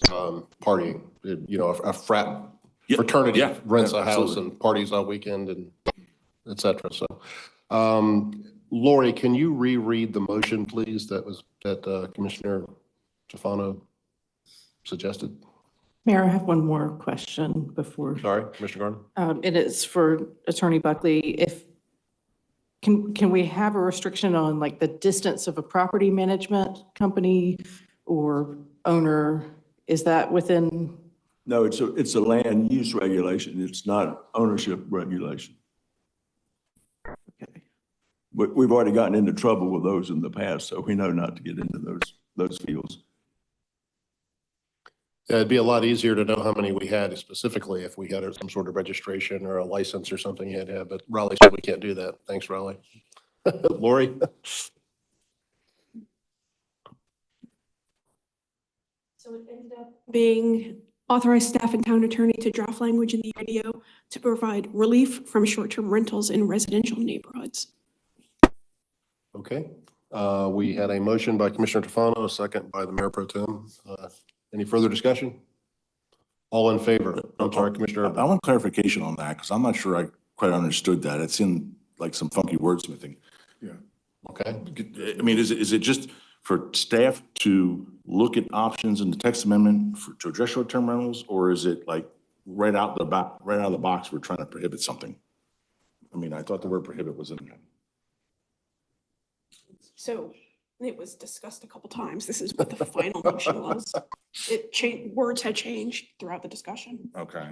partying. You know, a fraternity yeah, rents a house absolutely. and parties all weekend and et cetera. So, Lori, can you reread the motion, please, that Commissioner Tofano suggested? Mayor, I have one more question before. Sorry, Commissioner Gardner? And it's for Attorney Buckley. Can we have a restriction on like the distance of a property management company or owner? Is that within? No, it's a land use regulation. It's not ownership regulation. Okay. We've already gotten into trouble with those in the past, so we know not to get into those fields. Yeah, it'd be a lot easier to know how many we had specifically if we had some sort of registration or a license or something you had to have, but Raleigh said we can't do that. Thanks, Raleigh. Lori? So it ended up being authorized staff and town attorney to draft language in the UDO to provide relief from short-term rentals in residential neighborhoods. Okay, we had a motion by Commissioner Tofano, a second by the Mayor Pro Tem. Any further discussion? All in favor? I'm sorry, Commissioner. I want clarification on that because I'm not sure I quite understood that. It seemed like some funky wordsmithing. Yeah. Okay. I mean, is it just for staff to look at options in the text amendment to address short-term rentals, or is it like right out of the box, we're trying to prohibit something? I mean, I thought the word prohibit was in there. So it was discussed a couple times. This is what the final motion was. It changed, words had changed throughout the discussion. Okay.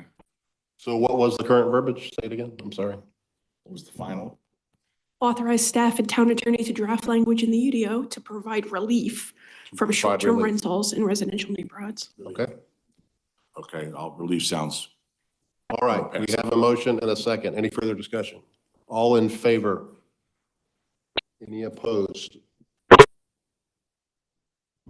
So what was the current verbiage? Say it again. I'm sorry. What was the final? Authorized staff and town attorney to draft language in the UDO to provide relief from Provide short-term relief. rentals in residential neighborhoods. Okay. Okay, relief sounds. All right, we have a motion and a second. Any further discussion? All in favor? Any opposed?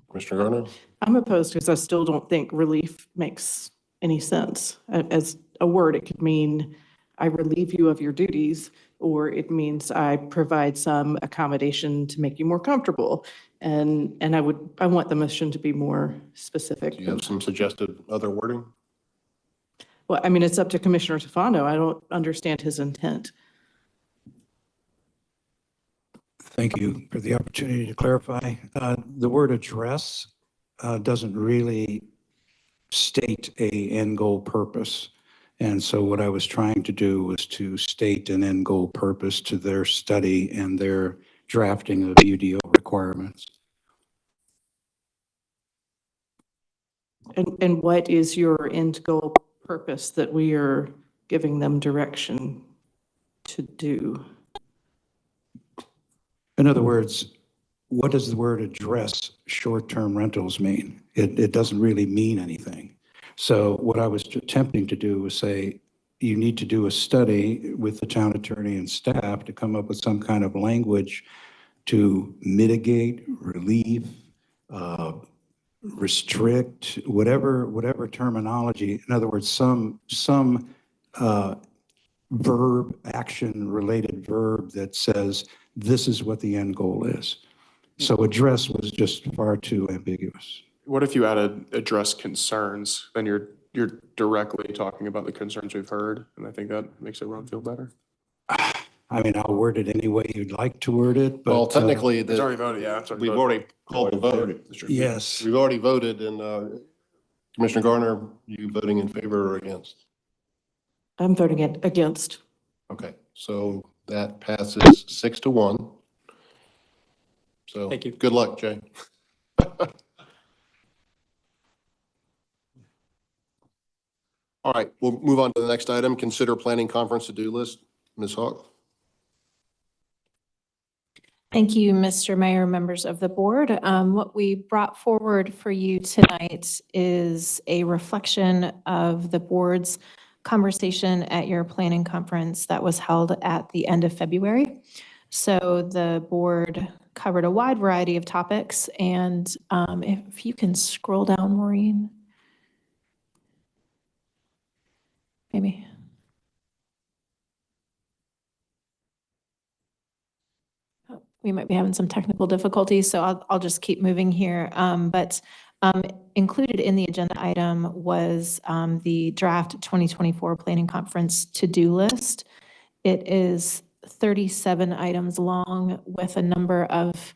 Commissioner Gardner? I'm opposed because I still don't think relief makes any sense. As a word, it could mean I relieve you of your duties, or it means I provide some accommodation to make you more comfortable. And I want the motion to be more specific. Do you have some suggested other wording? Well, I mean, it's up to Commissioner Tofano. I don't understand his intent. Thank you for the opportunity to clarify. The word address doesn't really state a end goal purpose. And so what I was trying to do was to state an end goal purpose to their study and their drafting of UDO requirements. And what is your end goal purpose that we are giving them direction to do? In other words, what does the word address short-term rentals mean? It doesn't really mean anything. So what I was attempting to do was say, you need to do a study with the town attorney and staff to come up with some kind of language to mitigate, relieve, restrict, whatever terminology. In other words, some verb, action-related verb that says, this is what the end goal is. So address was just far too ambiguous. What if you added address concerns? Then you're directly talking about the concerns we've heard, and I think that makes everyone feel better. I mean, I'll word it any way you'd like to word it, but. Well, technically, It's already voted, yeah. we've already called the vote. Yes. We've already voted, and Commissioner Garner, you voting in favor or against? I'm voting against. Okay, so that passes 6-1. So Thank you. Good luck, Jay. All right, we'll move on to the next item. Consider planning conference to-do list. Ms. Hawk. Thank you, Mr. Mayor, members of the board. What we brought forward for you tonight is a reflection of the board's conversation at your planning conference that was held at the end of February. So the board covered a wide variety of topics, and if you can scroll down, Maureen. Maybe. we might be having some technical difficulties, so I'll just keep moving here. Included in the agenda item was the draft 2024 Planning Conference to-do list. It is 37 items long with a number of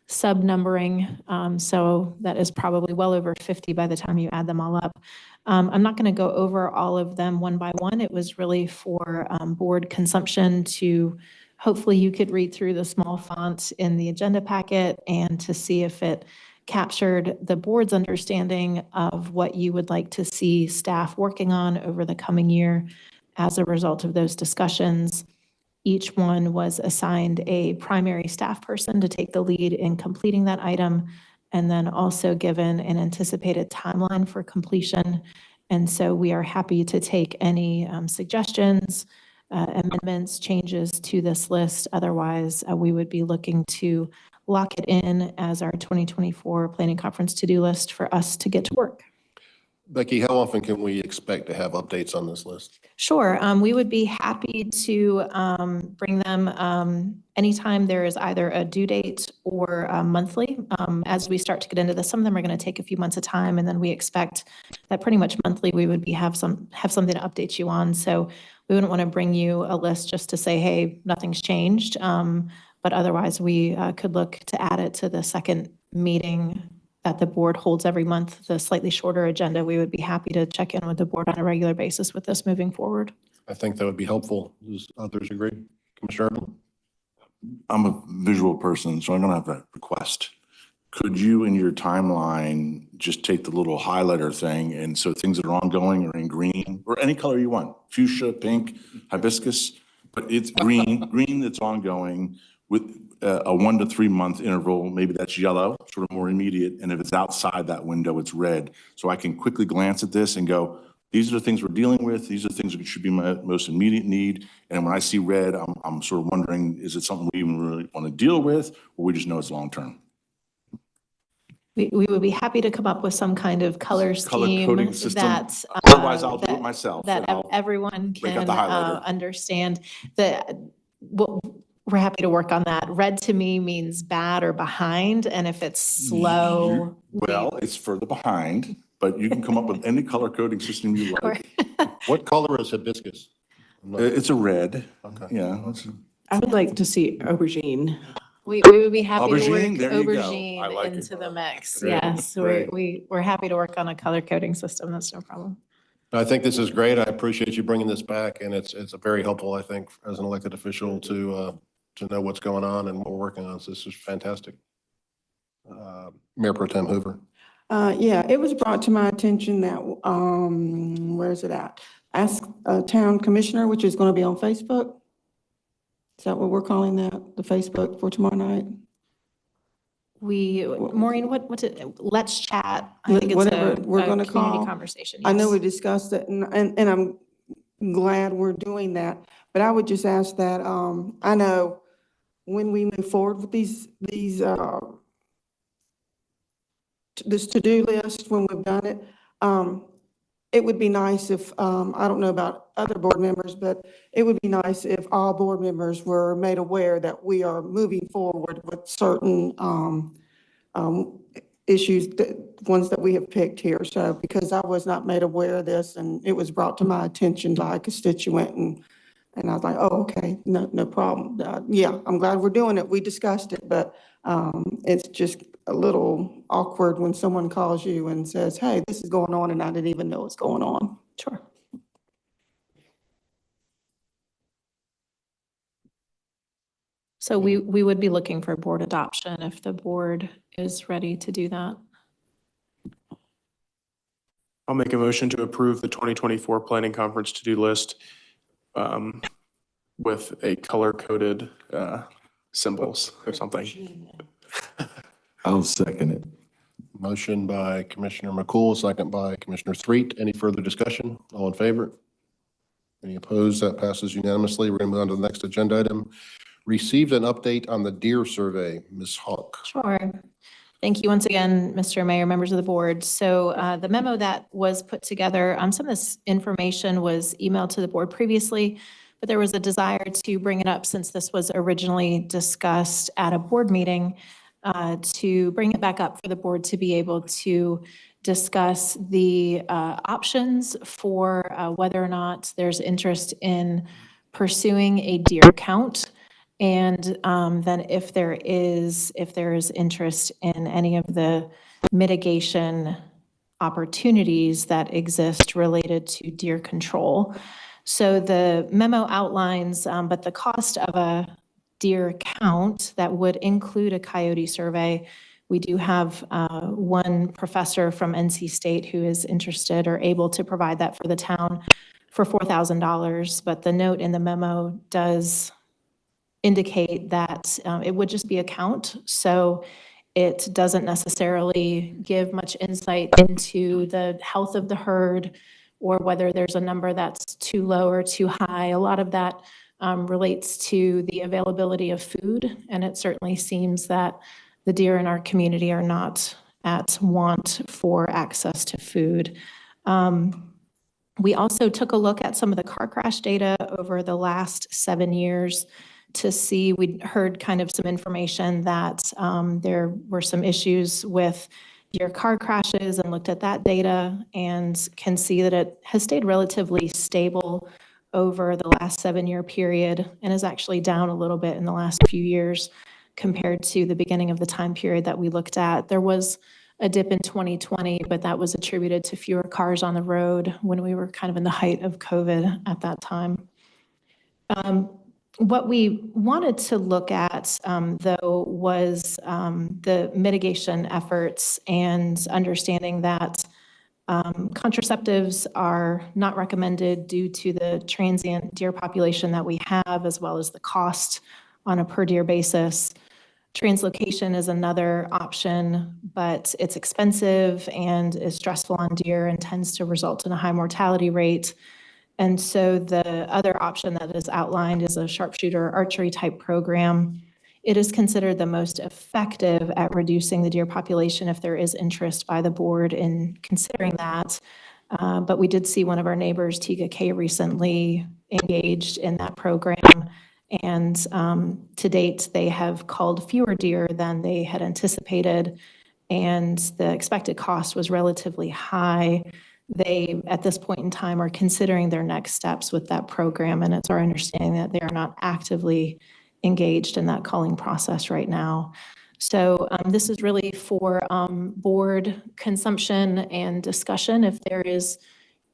sub-numbering, so that is probably well over 50 by the time you add them all up. I'm not going to go over all of them one by one. It was really for board consumption to hopefully you could read through the small font in the agenda packet and to see if it captured the board's understanding of what you would like to see staff working on over the coming year as a result of those discussions. Each one was assigned a primary staff person to take the lead in completing that item, and then also given an anticipated timeline for completion. And so we are happy to take any suggestions, amendments, changes to this list. Otherwise, we would be looking to lock it in as our 2024 Planning Conference to-do list for us to get to work. Becky, how often can we expect to have updates on this list? Sure. We would be happy to bring them anytime there is either a due date or monthly. As we start to get into this, some of them are going to take a few months of time, and then we expect that pretty much monthly we would have something to update you on. So we wouldn't want to bring you a list just to say, hey, nothing's changed. But otherwise, we could look to add it to the second meeting that the board holds every month, the slightly shorter agenda. We would be happy to check in with the board on a regular basis with this moving forward. I think that would be helpful. Does others agree? Commissioner Irvin? I'm a visual person, so I'm gonna have a request. Could you, in your timeline, just take the little highlighter thing, and so things that are ongoing are in green, or any color you want, fuchsia, pink, hibiscus, but it's green that's ongoing with a 1 to 3 month interval. Maybe that's yellow, sort of more immediate, and if it's outside that window, it's red. So I can quickly glance at this and go, these are the things we're dealing with. These are the things that should be my most immediate need. And when I see red, I'm sort of wondering, is it something we even really want to deal with, or we just know it's long-term? We would be happy to come up with some kind of color scheme coding system. that Otherwise, I'll do it myself. that and I'll everyone break out can the highlighter. understand. We're happy to work on that. Red to me means bad or behind, and if it's slow. Well, it's further behind, but you can come up with any color coding system you like. What color is hibiscus? It's a red. Okay. Yeah. I would like to see aubergine. We would be happy to work Aubergine, there you go. I aubergine like it. into the mix. Great, Yes, great. we're happy to work on a color coding system. That's no problem. I think this is great. I appreciate you bringing this back, and it's very helpful, I think, as an elected official to know what's going on and what we're working on. So this is fantastic. Mayor Pro Tem Hoover. Yeah, it was brought to my attention that, where is it at? Ask a Town Commissioner, which is going to be on Facebook. Is that what we're calling that, the Facebook for tomorrow night? Maureen, what's it? Let's chat. I think it's Whatever we're a going to community call. conversation. I know yes. we discussed it, and I'm glad we're doing that. But I would just ask that, I know when we move forward with this to-do list, when we've done it, it would be nice if, I don't know about other board members, but it would be nice if all board members were made aware that we are moving forward with certain issues, ones that we have picked here. So, because I was not made aware of this, and it was brought to my attention by a constituent, and I was like, oh, okay, no problem. Yeah, I'm glad we're doing it. We discussed it, but it's just a little awkward when someone calls you and says, hey, this is going on, and I didn't even know what's going on. Sure. So we would be looking for board adoption if the board is ready to do that. I'll make a motion to approve the 2024 Planning Conference to-do list with a color-coded symbols or something. I'll second it. Motion by Commissioner McCool, second by Commissioner Threet. Any further discussion? All in favor? Any opposed? That passes unanimously. We're going to move on to the next agenda item. Received an update on the deer survey. Ms. Hawk. Sure. Thank you once again, Mr. Mayor, members of the board. So the memo that was put together, some of this information was emailed to the board previously, but there was a desire to bring it up since this was originally discussed at a board meeting, to bring it back up for the board to be able to discuss the options for whether or not there's interest in pursuing a deer count. And then if there is interest in any of the mitigation opportunities that exist related to deer control. So the memo outlines, but the cost of a deer count that would include a coyote survey. We do have one professor from NC State who is interested or able to provide that for the town for $4,000, but the note in the memo does indicate that it would just be a count. So it doesn't necessarily give much insight into the health of the herd or whether there's a number that's too low or too high. A lot of that relates to the availability of food, and it certainly seems that the deer in our community are not at want for access to food. We also took a look at some of the car crash data over the last 7 years to see, we heard kind of some information that there were some issues with deer car crashes, and looked at that data and can see that it has stayed relatively stable over the last 7-year period and is actually down a little bit in the last few years compared to the beginning of the time period that we looked at. There was a dip in 2020, but that was attributed to fewer cars on the road when we were kind of in the height of COVID at that time. What we wanted to look at, though, was the mitigation efforts and understanding that contraceptives are not recommended due to the transient deer population that we have, as well as the cost on a per deer basis. Translocation is another option, but it's expensive and is stressful on deer and tends to result in a high mortality rate. And so the other option that is outlined is a sharpshooter archery type program. It is considered the most effective at reducing the deer population if there is interest by the board in considering that. But we did see one of our neighbors, Tiga K, recently engaged in that program. And to date, they have culled fewer deer than they had anticipated. And the expected cost was relatively high. They, at this point in time, are considering their next steps with that program. And it's our understanding that they are not actively engaged in that culling process right now. So this is really for board consumption and discussion. If there is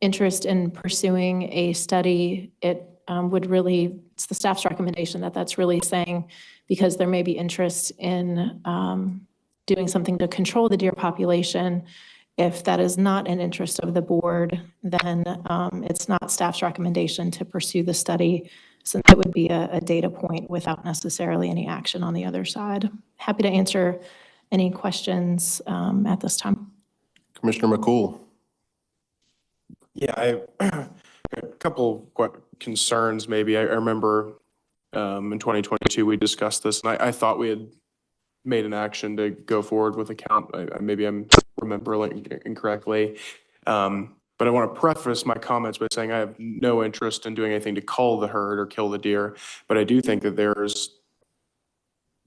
interest in pursuing a study, it would really, it's the staff's recommendation that that's really saying, because there may be interest in doing something to control the deer population. If that is not an interest of the board, then it's not staff's recommendation to pursue the study. So that would be a data point without necessarily any action on the other side. Happy to answer any questions at this time. Commissioner McCool. Yeah, I have a couple concerns maybe. I remember in 2022, we discussed this, and I thought we had made an action to go forward with a count. Maybe I'm remembering incorrectly. But I want to preface my comments by saying I have no interest in doing anything to cull the herd or kill the deer. But I do think that there's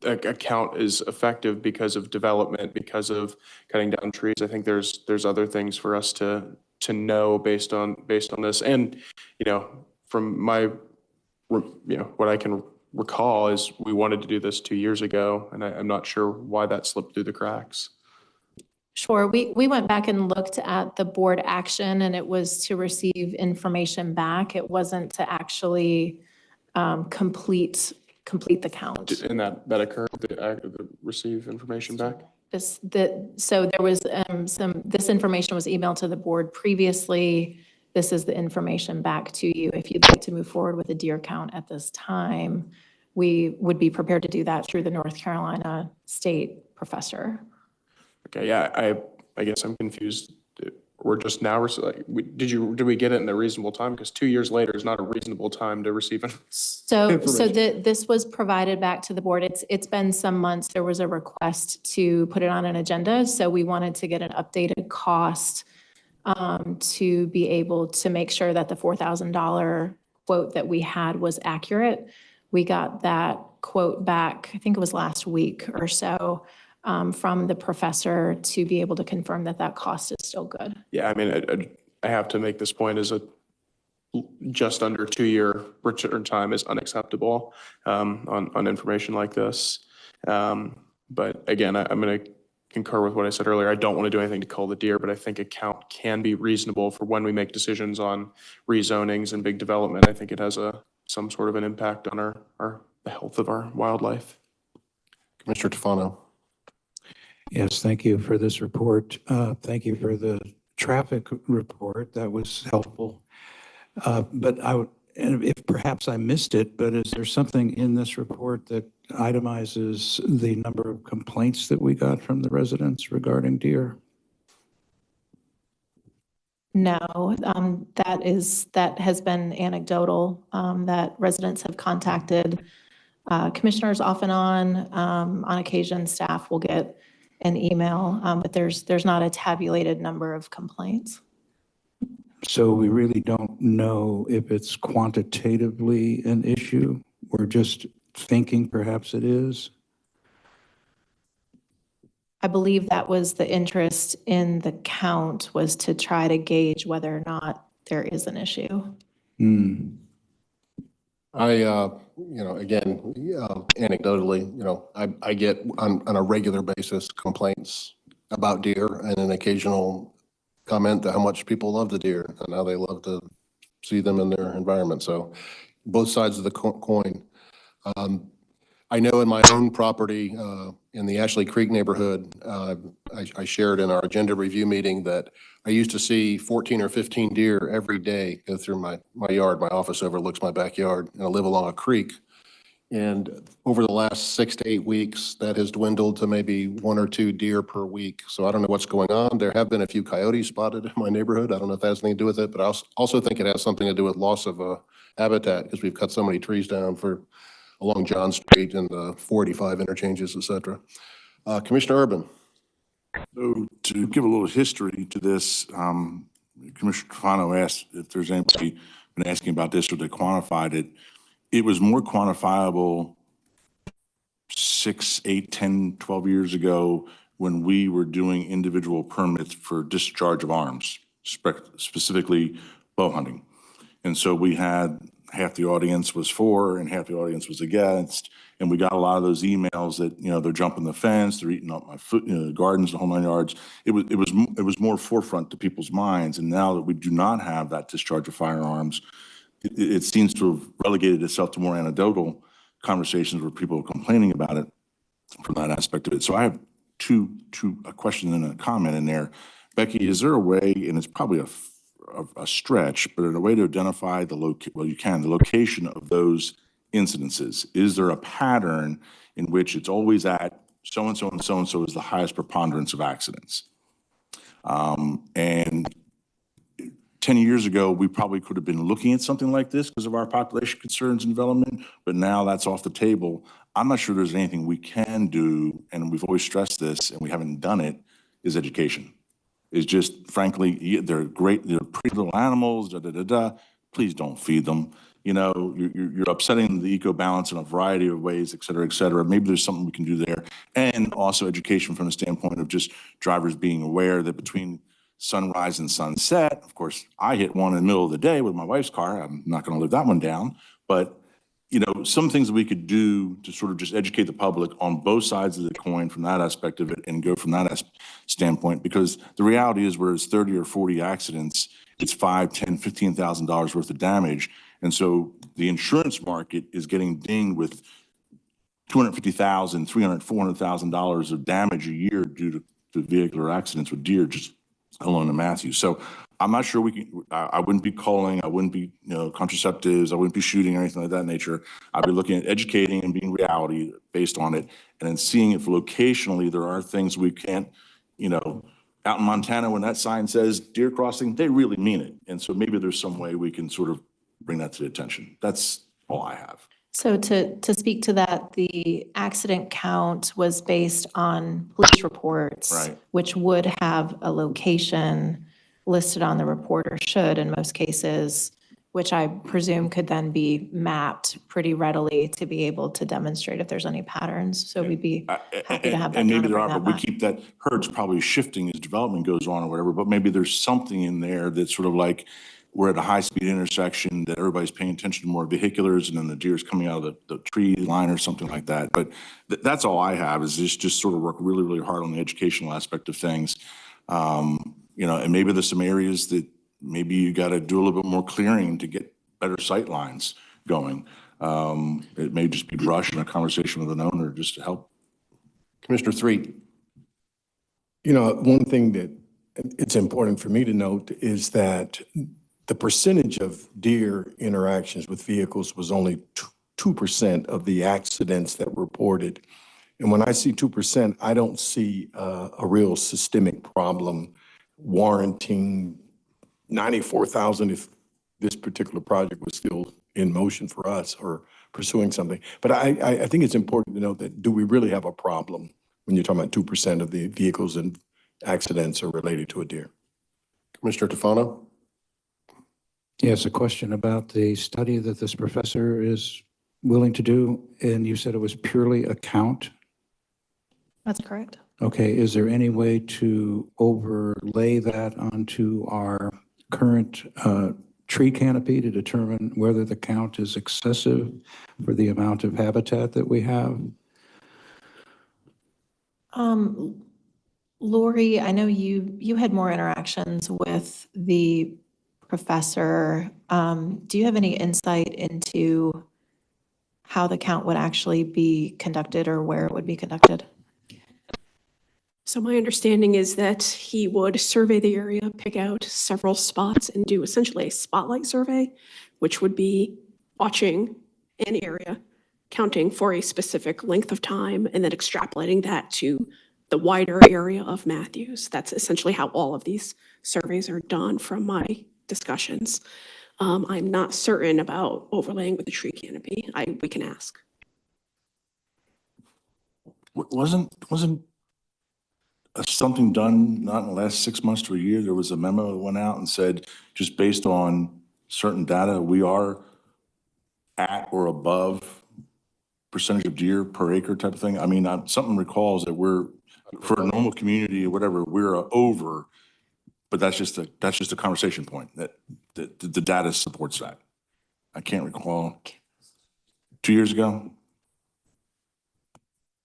a count is effective because of development, because of cutting down trees. I think there's other things for us to know based on this. And, from my, what I can recall is we wanted to do this 2 years ago, and I'm not sure why that slipped through the cracks. Sure. We went back and looked at the board action, and it was to receive information back. It wasn't to actually complete the count. And that occurred, the receive information back? So there was this information was emailed to the board previously. This is the information back to you. If you'd like to move forward with a deer count at this time, we would be prepared to do that through the North Carolina State professor. Okay, yeah, I guess I'm confused. We're just now, did we get it in a reasonable time? Because 2 years later is not a reasonable time to receive it. So this was provided back to the board. It's been some months. There was a request to put it on an agenda. So we wanted to get an updated cost to be able to make sure that the $4,000 quote that we had was accurate. We got that quote back, I think it was last week or so, from the professor to be able to confirm that that cost is still good. Yeah, I mean, I have to make this point as a just under 2-year return time is unacceptable on information like this. But again, I'm going to concur with what I said earlier. I don't want to do anything to cull the deer, but I think a count can be reasonable for when we make decisions on rezonings and big development. I think it has some sort of an impact on the health of our wildlife. Commissioner Tufano. Yes, thank you for this report. Thank you for the traffic report. That was helpful. But and if perhaps I missed it, but is there something in this report that itemizes the number of complaints that we got from the residents regarding deer? No, that has been anecdotal, that residents have contacted commissioners off and on occasion, staff will get an email, but there's not a tabulated number of complaints. So we really don't know if it's quantitatively an issue. We're just thinking perhaps it is. I believe that was the interest in the count, was to try to gauge whether or not there is an issue. Again, anecdotally, I get on a regular basis complaints about deer and an occasional comment to how much people love the deer and how they love to see them in their environment. So both sides of the coin. I know in my own property in the Ashley Creek neighborhood, I shared in our agenda review meeting that I used to see 14 or 15 deer every day go through my yard. My office overlooks my backyard, and I live along a creek. And over the last 6 to 8 weeks, that has dwindled to maybe 1 or 2 deer per week. So I don't know what's going on. There have been a few coyotes spotted in my neighborhood. I don't know if that has anything to do with it, but I also think it has something to do with loss of habitat, because we've cut so many trees down along John Street and the 485 interchanges, et cetera. Commissioner Urban. So to give a little history to this, Commissioner Tufano asked if there's anybody been asking about this or they quantified it. It was more quantifiable 6, 8, 10, 12 years ago when we were doing individual permits for discharge of arms, specifically bow hunting. And so we had half the audience was for and half the audience was against. And we got a lot of those emails that, they're jumping the fence, they're eating up my gardens, the whole 9 yards. It was more forefront to people's minds. And now that we do not have that discharge of firearms, it seems to have relegated itself to more anecdotal conversations where people are complaining about it from that aspect of it. So I have a question and a comment in there. Becky, is there a way, and it's probably a stretch, but a way to identify the location of those incidences? Is there a pattern in which it's always at so-and-so and so-and-so is the highest preponderance of accidents? And 10 years ago, we probably could have been looking at something like this because of our population concerns and development, but now that's off the table. I'm not sure there's anything we can do, and we've always stressed this, and we haven't done it, is education. It's just, frankly, they're great, they're pretty little animals, please don't feed them. You're upsetting the eco balance in a variety of ways, et cetera, et cetera. Maybe there's something we can do there. And also education from the standpoint of just drivers being aware that between sunrise and sunset, of course, I hit one in the middle of the day with my wife's car. I'm not going to live that one down. But, some things that we could do to sort of just educate the public on both sides of the coin from that aspect of it and go from that standpoint. Because the reality is, whereas 30 or 40 accidents, it's $5,000, $10,000, $15,000 worth of damage. And so the insurance market is getting dinged with $250,000, $300,000, $400,000 of damage a year due to vehicular accidents with deer, just alone in Matthews. So I'm not sure I wouldn't be calling, I wouldn't be, contraceptives, I wouldn't be shooting or anything like that nature. I'd be looking at educating and being reality based on it, and then seeing if locationally there are things we can't, out in Montana, when that sign says deer crossing, they really mean it. And so maybe there's some way we can sort of bring that to the attention. That's all I have. So to speak to that, the accident count was based on police reports, Right, which would have a location listed on the report, or should in most cases, which I presume could then be mapped pretty readily to be able to demonstrate if there's any patterns. So we'd be happy to have that And done maybe and there bring are, that but we back. keep that herd's probably shifting as development goes on or whatever, but maybe there's something in there that's sort of like, we're at a high-speed intersection that everybody's paying attention to more vehiculars and then the deer's coming out of the tree line or something like that. But that's all I have is just sort of work really, really hard on the educational aspect of things. You know, and maybe there's some areas that maybe you got to do a little bit more clearing to get better sight lines going. It may just be brush and a conversation with an owner just to help. Commissioner Threet. You know, one thing that it's important for me to note is that the percentage of deer interactions with vehicles was only 2% of the accidents that were reported. And when I see 2%, I don't see a real systemic problem warranting 94,000 if this particular project was still in motion for us or pursuing something. But I think it's important to note that do we really have a problem when you're talking about 2% of the vehicles and accidents are related to a deer? Commissioner Tufano. Yes, a question about the study that this professor is willing to do, and you said it was purely a count. That's correct. Okay, is there any way to overlay that onto our current tree canopy to determine whether the count is excessive for the amount of habitat that we have? Lori, I know you had more interactions with the professor. Do you have any insight into how the count would actually be conducted or where it would be conducted? So my understanding is that he would survey the area, pick out several spots, and do essentially a spotlight survey, which would be watching an area, counting for a specific length of time, and then extrapolating that to the wider area of Matthews. That's essentially how all of these surveys are done from my discussions. I'm not certain about overlaying with the tree canopy. We can ask. Wasn't something done not in the last 6 months to a year? There was a memo that went out and said, just based on certain data, we are at or above percentage of deer per acre type of thing. I mean, something recalls that we're, for a normal community or whatever, we're over, but that's just a conversation point that the data supports that. I can't recall. 2 years ago?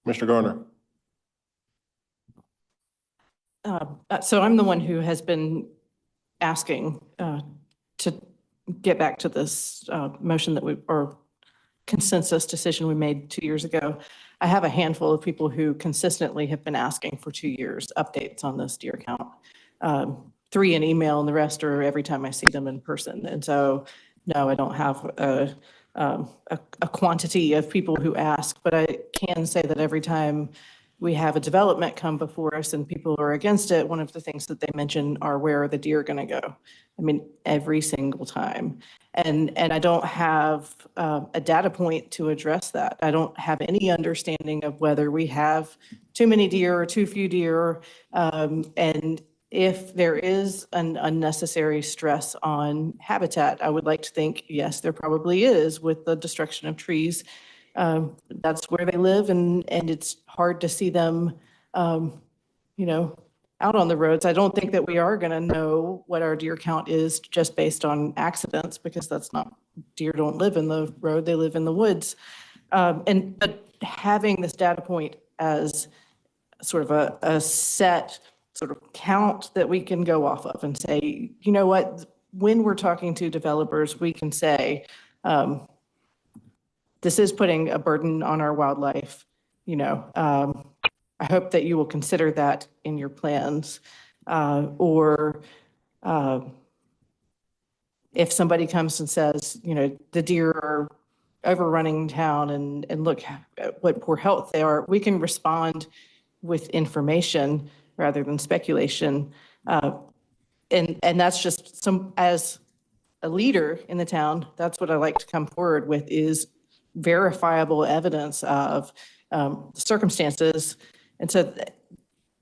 Commissioner Garner. So I'm the one who has been asking to get back to this motion or consensus decision we made 2 years ago. I have a handful of people who consistently have been asking for 2 years updates on this deer count. 3 in email and the rest are every time I see them in person. And so, no, I don't have a quantity of people who ask, but I can say that every time we have a development come before us and people are against it, one of the things that they mention are where are the deer going to go? I mean, every single time. And I don't have a data point to address that. I don't have any understanding of whether we have too many deer or too few deer. And if there is an unnecessary stress on habitat, I would like to think, yes, there probably is with the destruction of trees. That's where they live, and it's hard to see them, out on the roads. I don't think that we are going to know what our deer count is just based on accidents, because that's not, deer don't live in the road, they live in the woods. But having this data point as sort of a set sort of count that we can go off of and say, you know what, when we're talking to developers, we can say, this is putting a burden on our wildlife. I hope that you will consider that in your plans. Or if somebody comes and says, the deer are overrunning town and look at what poor health they are, we can respond with information rather than speculation. And that's just as a leader in the town, that's what I like to come forward with, is verifiable evidence of circumstances. And so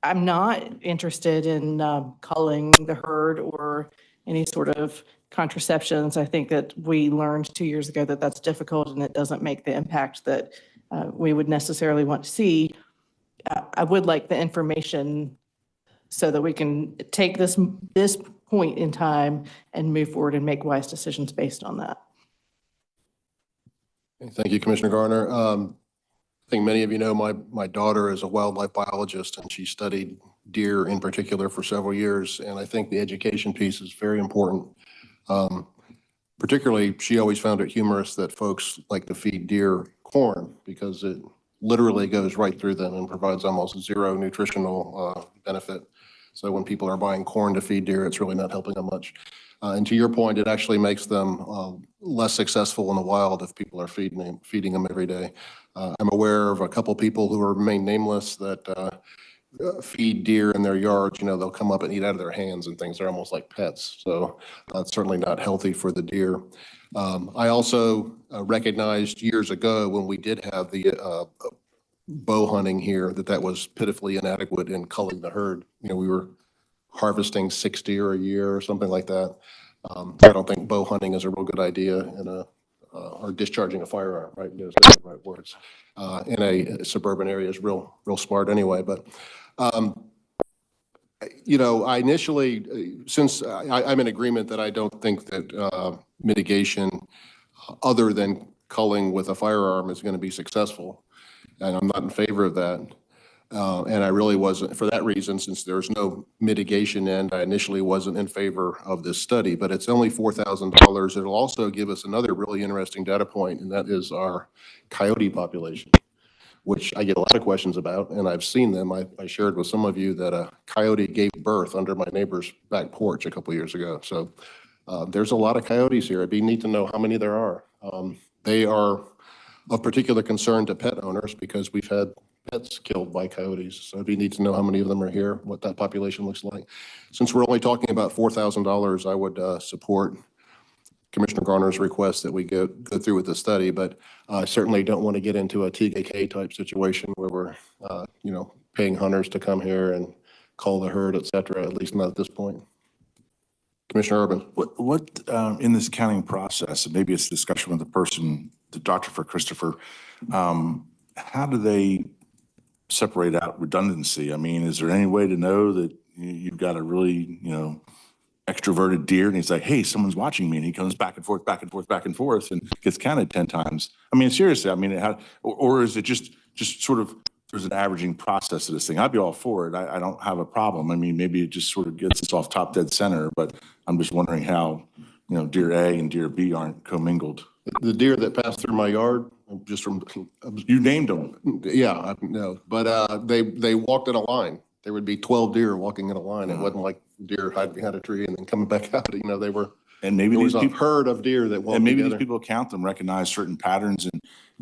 I'm not interested in culling the herd or any sort of contraceptions. I think that we learned 2 years ago that that's difficult and it doesn't make the impact that we would necessarily want to see. I would like the information so that we can take this point in time and move forward and make wise decisions based on that. Thank you, Commissioner Garner. I think many of you know my daughter is a wildlife biologist, and she studied deer in particular for several years. And I think the education piece is very important. Particularly, she always found it humorous that folks like to feed deer corn because it literally goes right through them and provides almost zero nutritional benefit. So when people are buying corn to feed deer, it's really not helping them much. And to your point, it actually makes them less successful in the wild if people are feeding them every day. I'm aware of a couple people who remain nameless that feed deer in their yards. You know, they'll come up and eat out of their hands and things. They're almost like pets. So it's certainly not healthy for the deer. I also recognized years ago when we did have the bow hunting here that was pitifully inadequate in culling the herd. You know, we were harvesting 6 deer a year or something like that. I don't think bow hunting is a real good idea or discharging a firearm, right? Those are the right words. In a suburban area is real smart anyway. But, you know, I initially, since I'm in agreement that I don't think that mitigation other than culling with a firearm is going to be successful. And I'm not in favor of that. And I really wasn't, for that reason, since there's no mitigation end, I initially wasn't in favor of this study, but it's only $4,000. It'll also give us another really interesting data point, and that is our coyote population, which I get a lot of questions about, and I've seen them. I shared with some of you that a coyote gave birth under my neighbor's back porch a couple years ago. So there's a lot of coyotes here. It'd be neat to know how many there are. They are of particular concern to pet owners because we've had pets killed by coyotes. So it'd be neat to know how many of them are here, what that population looks like. Since we're only talking about $4,000, I would support Commissioner Garner's request that we go through with the study, but I certainly don't want to get into a TKK type situation where we're, you know, paying hunters to come here and cull the herd, et cetera, at least not at this point. Commissioner Urban. What in this counting process, and maybe it's a discussion with the person, the doctor for Christopher, how do they separate out redundancy? I mean, is there any way to know that you've got a really, you know, extroverted deer and he's like, hey, someone's watching me, and he comes back and forth, back and forth, back and forth, and gets counted 10 times? I mean, seriously, I mean, or is it just sort of, there's an averaging process to this thing? I'd be all for it. I don't have a problem. I mean, maybe it just sort of gets us off top dead center, but I'm just wondering how, you know, deer A and deer B aren't commingled. The deer that passed through my yard, just from. You named them. Yeah, I know, but they walked in a line. There would be 12 deer walking in a line. It wasn't like deer hide behind a tree and then coming back out. You know, they were. And maybe there was these a people, herd of deer that walked and maybe together. these people count them, recognize certain patterns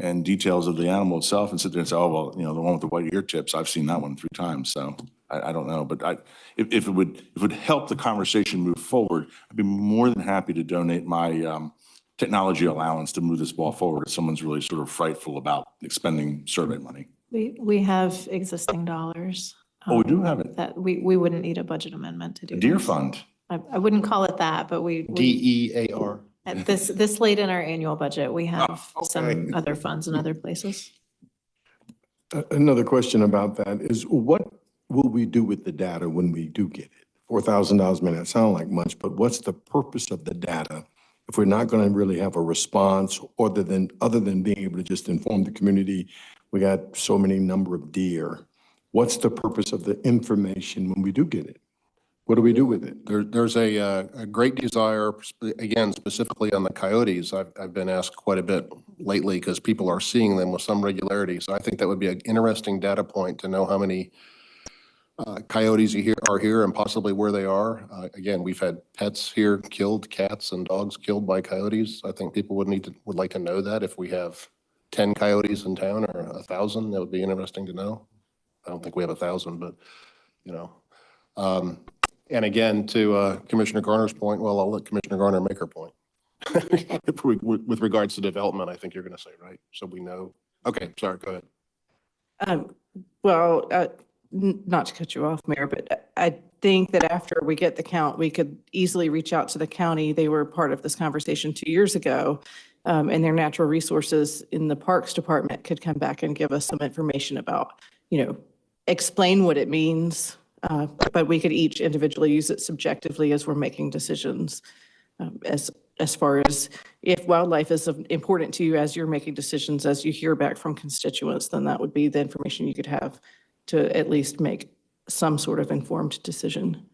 and details of the animal itself, and sit there and say, oh, well, you know, the one with the white ear tips, I've seen that one 3 times. So I don't know, but if it would help the conversation move forward, I'd be more than happy to donate my technology allowance to move this ball forward if someone's really sort of frightful about expending survey money. We have existing dollars. Oh, we do have it. That we wouldn't need a budget amendment to do. A deer this. fund. I wouldn't call it that, but we. DEAR. At this late in our annual budget, we have okay. some other funds in other places. Another question about that is, what will we do with the data when we do get it? $4,000 may not sound like much, but what's the purpose of the data if we're not going to really have a response other than being able to just inform the community, we got so many number of deer? What's the purpose of the information when we do get it? What do we do with it? There's a great desire, again, specifically on the coyotes. I've been asked quite a bit lately because people are seeing them with some regularity. So I think that would be an interesting data point to know how many coyotes are here and possibly where they are. Again, we've had pets here killed, cats and dogs killed by coyotes. I think people would like to know that. If we have 10 coyotes in town or 1,000, that would be interesting to know. I don't think we have 1,000, but you know. And again, to Commissioner Garner's point, well, I'll let Commissioner Garner make her point. With regards to development, I think you're going to say, right? So we know. Okay, sorry, go ahead. Well, not to cut you off, Mayor, but think that after we get the count, we could easily reach out to the county. They were part of this conversation 2 years ago. And their natural resources in the Parks Department could come back and give us some information about, explain what it means. But we could each individually use it subjectively as we're making decisions. As far as if wildlife is important to you as you're making decisions, as you hear back from constituents, then that would be the information you could have to at least make some sort of informed decision.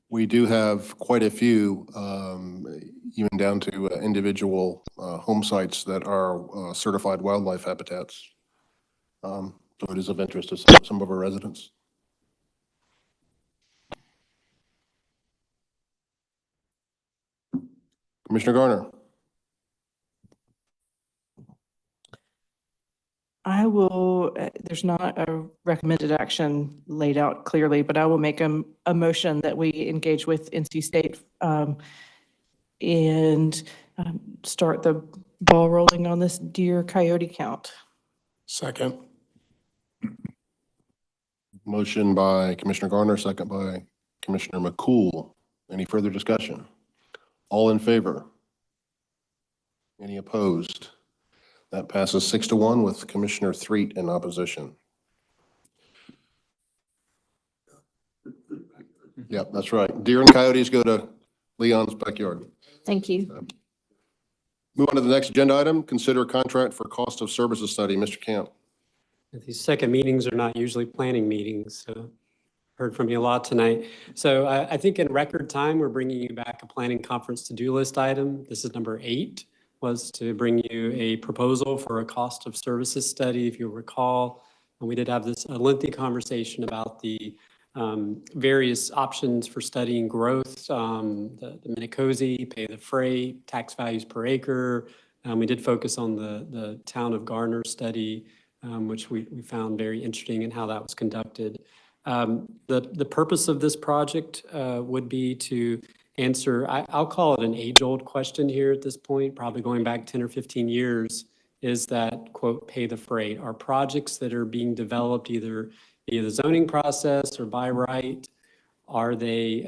We do have quite a few, even down to individual home sites that are certified wildlife habitats. So it is of interest to some of our residents. Commissioner Garner. I will, there's not a recommended action laid out clearly, but I will make a motion that we engage with NC State and start the ball rolling on this deer coyote count. Second. Motion by Commissioner Garner, second by Commissioner McCool. Any further discussion? All in favor? Any opposed? That passes 6-1 with Commissioner Threet in opposition. Yep, that's right. Deer and coyotes go to Leon's backyard. Thank you. Move on to the next agenda item. Consider contract for cost of services study. Mr. Camp. These second meetings are not usually planning meetings, so heard from you a lot tonight. So I think in record time, we're bringing you back a planning conference to-do list item. This is number 8, was to bring you a proposal for a cost of services study. If you'll recall, and we did have this lengthy conversation about the various options for studying growth, the Minicozy, pay the freight, tax values per acre. We did focus on the town of Garner study, which we found very interesting in how that was conducted. The purpose of this project would be to answer, I'll call it an age-old question here at this point, probably going back 10 or 15 years, is that, quote, pay the freight. Are projects that are being developed either via the zoning process or by right, are they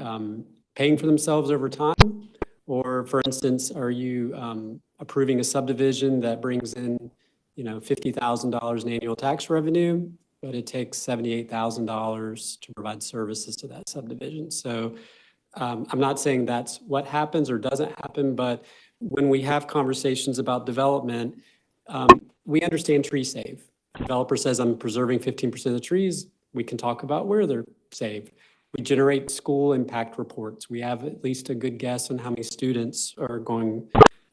paying for themselves over time? Or, for instance, are you approving a subdivision that brings in $50,000 in annual tax revenue, but it takes $78,000 to provide services to that subdivision? So I'm not saying that's what happens or doesn't happen, but when we have conversations about development, we understand tree save. A developer says, I'm preserving 15% of the trees. We can talk about where they're saved. We generate school impact reports. We have at least a good guess on how many students are going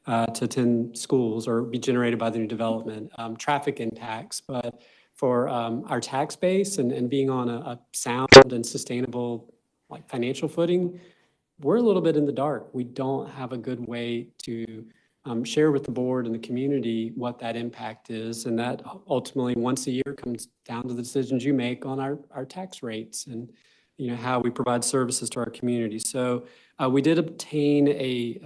to attend schools or be generated by the new development, traffic impacts. But for our tax base and being on a sound and sustainable financial footing, we're a little bit in the dark. We don't have a good way to share with the board and the community what that impact is. And that ultimately, once a year, comes down to the decisions you make on our tax rates and how we provide services to our community. So we did obtain a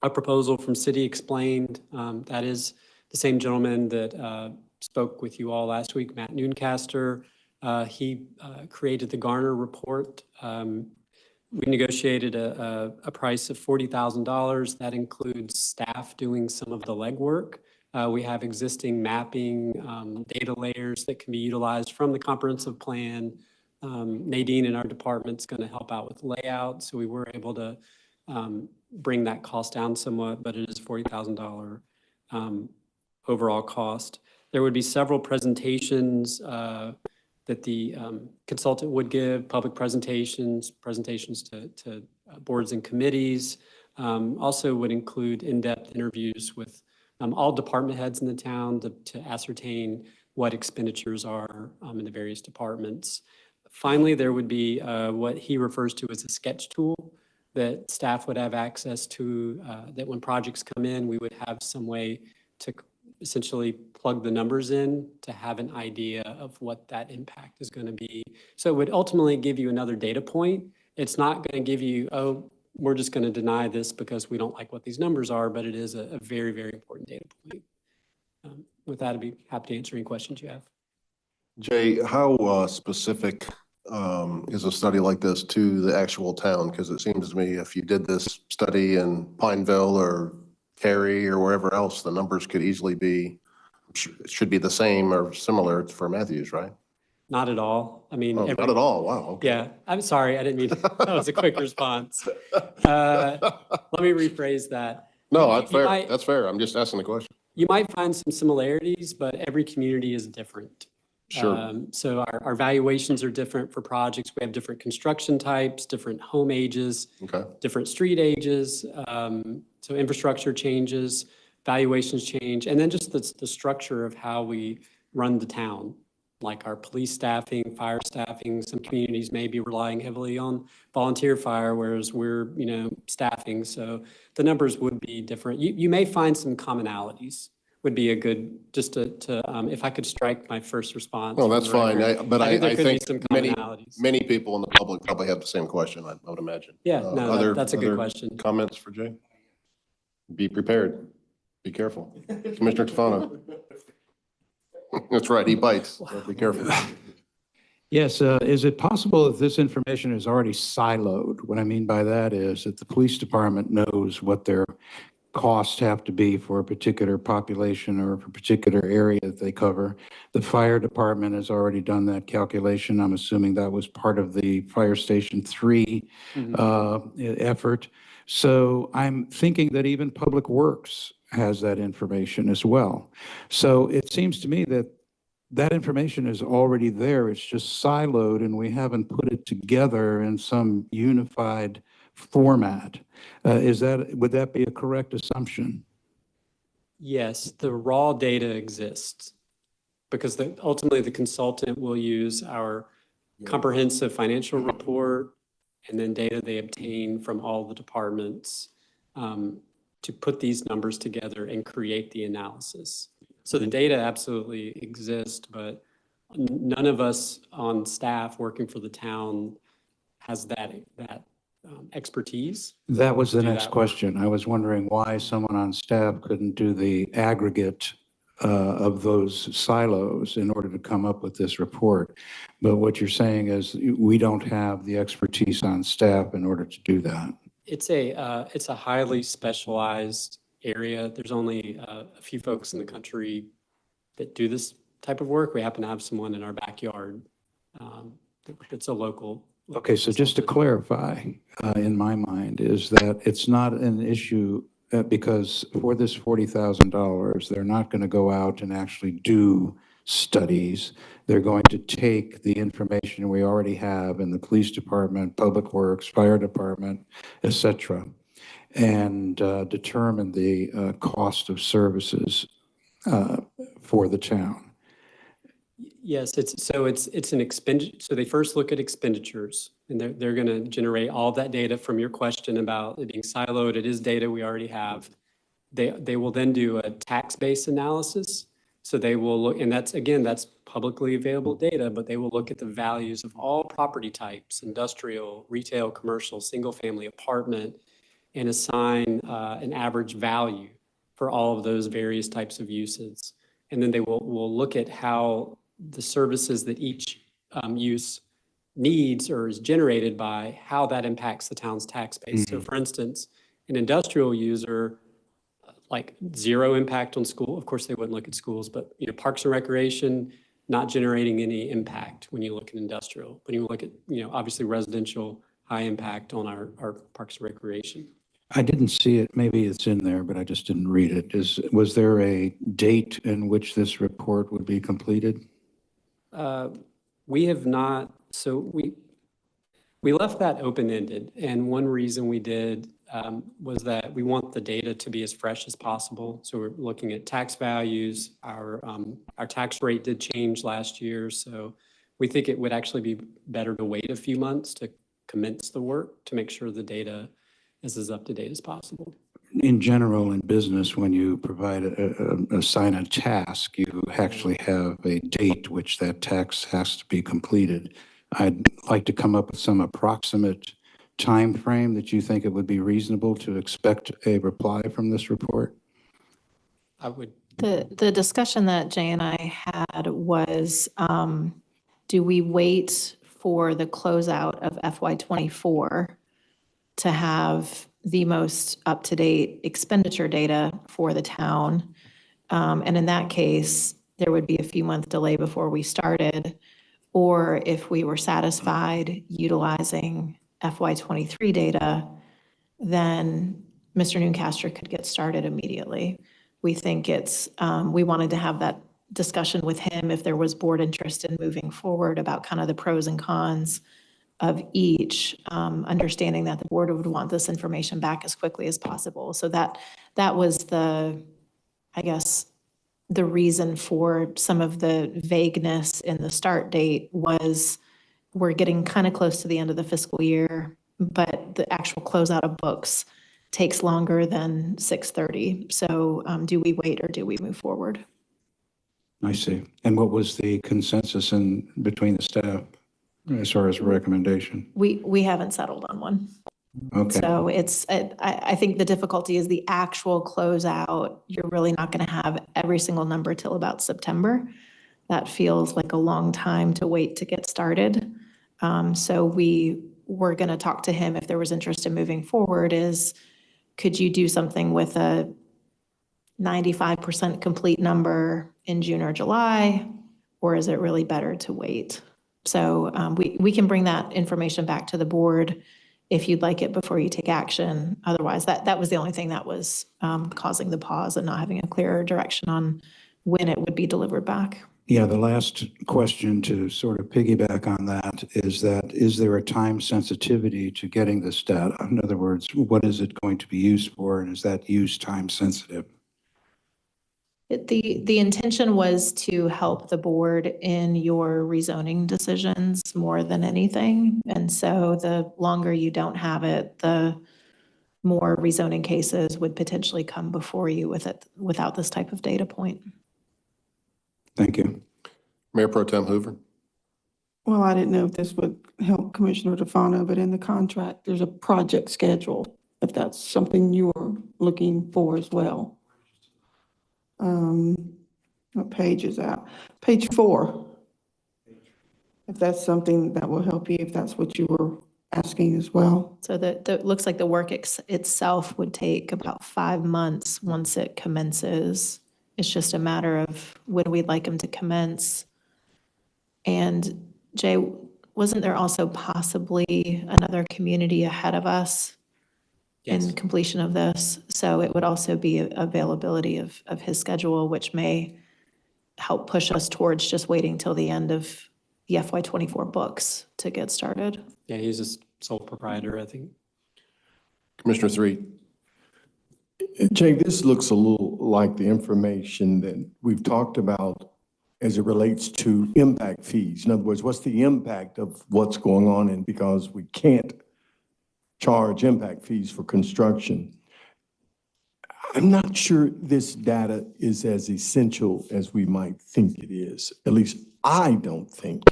proposal from City Explained. That is the same gentleman that spoke with you all last week, Matt Nooncaster. He created the Garner report. We negotiated a price of $40,000. That includes staff doing some of the legwork. We have existing mapping, data layers that can be utilized from the comprehensive plan. Nadine in our department's going to help out with layout. So we were able to bring that cost down somewhat, but it is $40,000 overall cost. There would be several presentations that the consultant would give, public presentations to boards and committees. Also would include in-depth interviews with all department heads in the town to ascertain what expenditures are in the various departments. Finally, there would be what he refers to as a sketch tool that staff would have access to, that when projects come in, we would have some way to essentially plug the numbers in to have an idea of what that impact is going to be. So it would ultimately give you another data point. It's not going to give you, oh, we're just going to deny this because we don't like what these numbers are, but it is a very, very important data point. With that, I'd be happy to answer any questions you have. Jay, how specific is a study like this to the actual town? Because it seems to me if you did this study in Pineville or Cary or wherever else, the numbers could easily be, should be the same or similar for Matthews, right? Not at all. I mean, Oh, not at all. Wow. Okay. Yeah, I'm sorry. I didn't mean, that was a quick response. Let me rephrase that. No, that's You fair. might- That's fair. I'm just asking the question. You might find some similarities, but every community is different. Sure. So our valuations are different for projects. We have different construction types, different home ages, Okay. different street ages. So infrastructure changes, valuations change, and then just the structure of how we run the town, like our police staffing, fire staffing. Some communities may be relying heavily on volunteer fire, whereas we're, staffing. So the numbers would be different. You may find some commonalities. Would be a good, just to if I could strike my first response. No, that's fine. But there I could be think some many commonalities. people in the public probably have the same question, I would imagine. Yeah, no, Other- that's a good other question. Comments for Jay? Be prepared. Be careful. Commissioner Tefano. That's right, he bites. So be careful. Yes, is it possible that this information is already siloed? What I mean by that is that the police department knows what their costs have to be for a particular population or for a particular area that they cover. The fire department has already done that calculation. I'm assuming that was part of the Fire Station 3 effort. So I'm thinking that even Public Works has that information as well. So it seems to me that that information is already there. It's just siloed and we haven't put it together in some unified format. Would that be a correct assumption? Yes, the raw data exists because ultimately the consultant will use our comprehensive financial report and then data they obtain from all the departments to put these numbers together and create the analysis. So the data absolutely exists, but none of us on staff working for the town has that expertise. That was the Do next that work. question. I was wondering why someone on staff couldn't do the aggregate of those silos in order to come up with this report. But what you're saying is we don't have the expertise on staff in order to do that. It's a highly specialized area. There's only a few folks in the country that do this type of work. We happen to have someone in our backyard. It's a local. Okay, so just to clarify, in my mind, is that it's not an issue because for this $40,000, they're not going to go out and actually do studies. They're going to take the information we already have in the police department, public works, fire department, et cetera, and determine the cost of services for the town. Yes, it's an expenditure. So they first look at expenditures and they're going to generate all that data from your question about it being siloed. It is data we already have. They will then do a tax-based analysis. So they will look, and that's publicly available data, but they will look at the values of all property types, industrial, retail, commercial, single-family apartment, and assign an average value for all of those various types of uses. And then they will look at how the services that each use needs or is generated by, how that impacts the town's tax base. So for instance, an industrial user, like zero impact on school. Of course, they wouldn't look at schools, but parks and recreation, not generating any impact when you look at industrial. When you look at, obviously residential, high impact on our parks and recreation. I didn't see it. Maybe it's in there, but I just didn't read it. Was there a date in which this report would be completed? We have not, so we left that open-ended. And one reason we did was that we want the data to be as fresh as possible. So we're looking at tax values. Our tax rate did change last year. So we think it would actually be better to wait a few months to commence the work to make sure the data is as up-to-date as possible. In general, in business, when you provide assign a task, you actually have a date which that task has to be completed. I'd like to come up with some approximate time frame that you think it would be reasonable to expect a reply from this report. I would. The discussion that Jay and I had was, do we wait for the closeout of FY '24 to have the most up-to-date expenditure data for the town. And in that case, there would be a few month delay before we started. Or if we were satisfied utilizing FY '23 data, then Mr. Newcastle could get started immediately. We think we wanted to have that discussion with him if there was board interest in moving forward about kind of the pros and cons of each, understanding that the board would want this information back as quickly as possible. So that was the reason for some of the vagueness in the start date was we're getting kind of close to the end of the fiscal year, but the actual closeout of books takes longer than 6:30. So do we wait or do we move forward? I see. And what was the consensus between the staff as far as a recommendation? We haven't settled on one. Okay. So I think the difficulty is the actual closeout. You're really not going to have every single number till about September. That feels like a long time to wait to get started. So we were going to talk to him if there was interest in moving forward could you do something with a 95% complete number in June or July, or is it really better to wait? So we can bring that information back to the board if you'd like it before you take action. Otherwise, that was the only thing that was causing the pause and not having a clearer direction on when it would be delivered back. Yeah, the last question to sort of piggyback on that, is there a time sensitivity to getting this data? In other words, what is it going to be used for, and is that use time sensitive? The intention was to help the board in your rezoning decisions more than anything. And so the longer you don't have it, the more rezoning cases would potentially come before you without this type of data point. Thank you. Mayor Pro Tem Hoover. Well, I didn't know if this would help Commissioner DeFano, but in the contract, there's a project schedule, if that's something you are looking for as well. What page is that? Page 4. If that's something that will help you, if that's what you were asking as well. So that looks like the work itself would take about 5 months once it commences. It's just a matter of when we'd like them to commence. And Jay, wasn't there also possibly another community ahead of us in completion of this? So it would also be availability of his schedule, which may help push us towards just waiting till the end of the FY '24 books to get started. Yeah, he's a sole proprietor, I think. Commissioner Three. Jay, this looks a little like the information that we've talked about as it relates to impact fees. In other words, what's the impact of what's going on? And because we can't charge impact fees for construction, I'm not sure this data is as essential as we might think it is. At least I don't think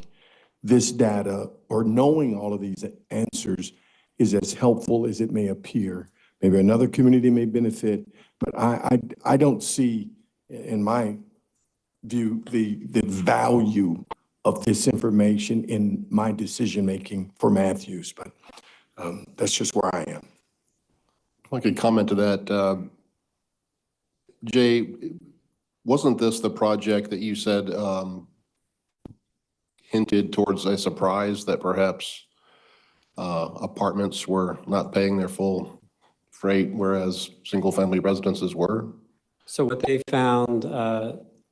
this data or knowing all of these answers is as helpful as it may appear. Maybe another community may benefit, but I don't see, in my view, the value of this information in my decision-making for Matthews, but that's just where I am. I could comment to that. Jay, wasn't this the project that you said hinted towards a surprise that perhaps apartments were not paying their full freight, whereas single-family residences were? So what they found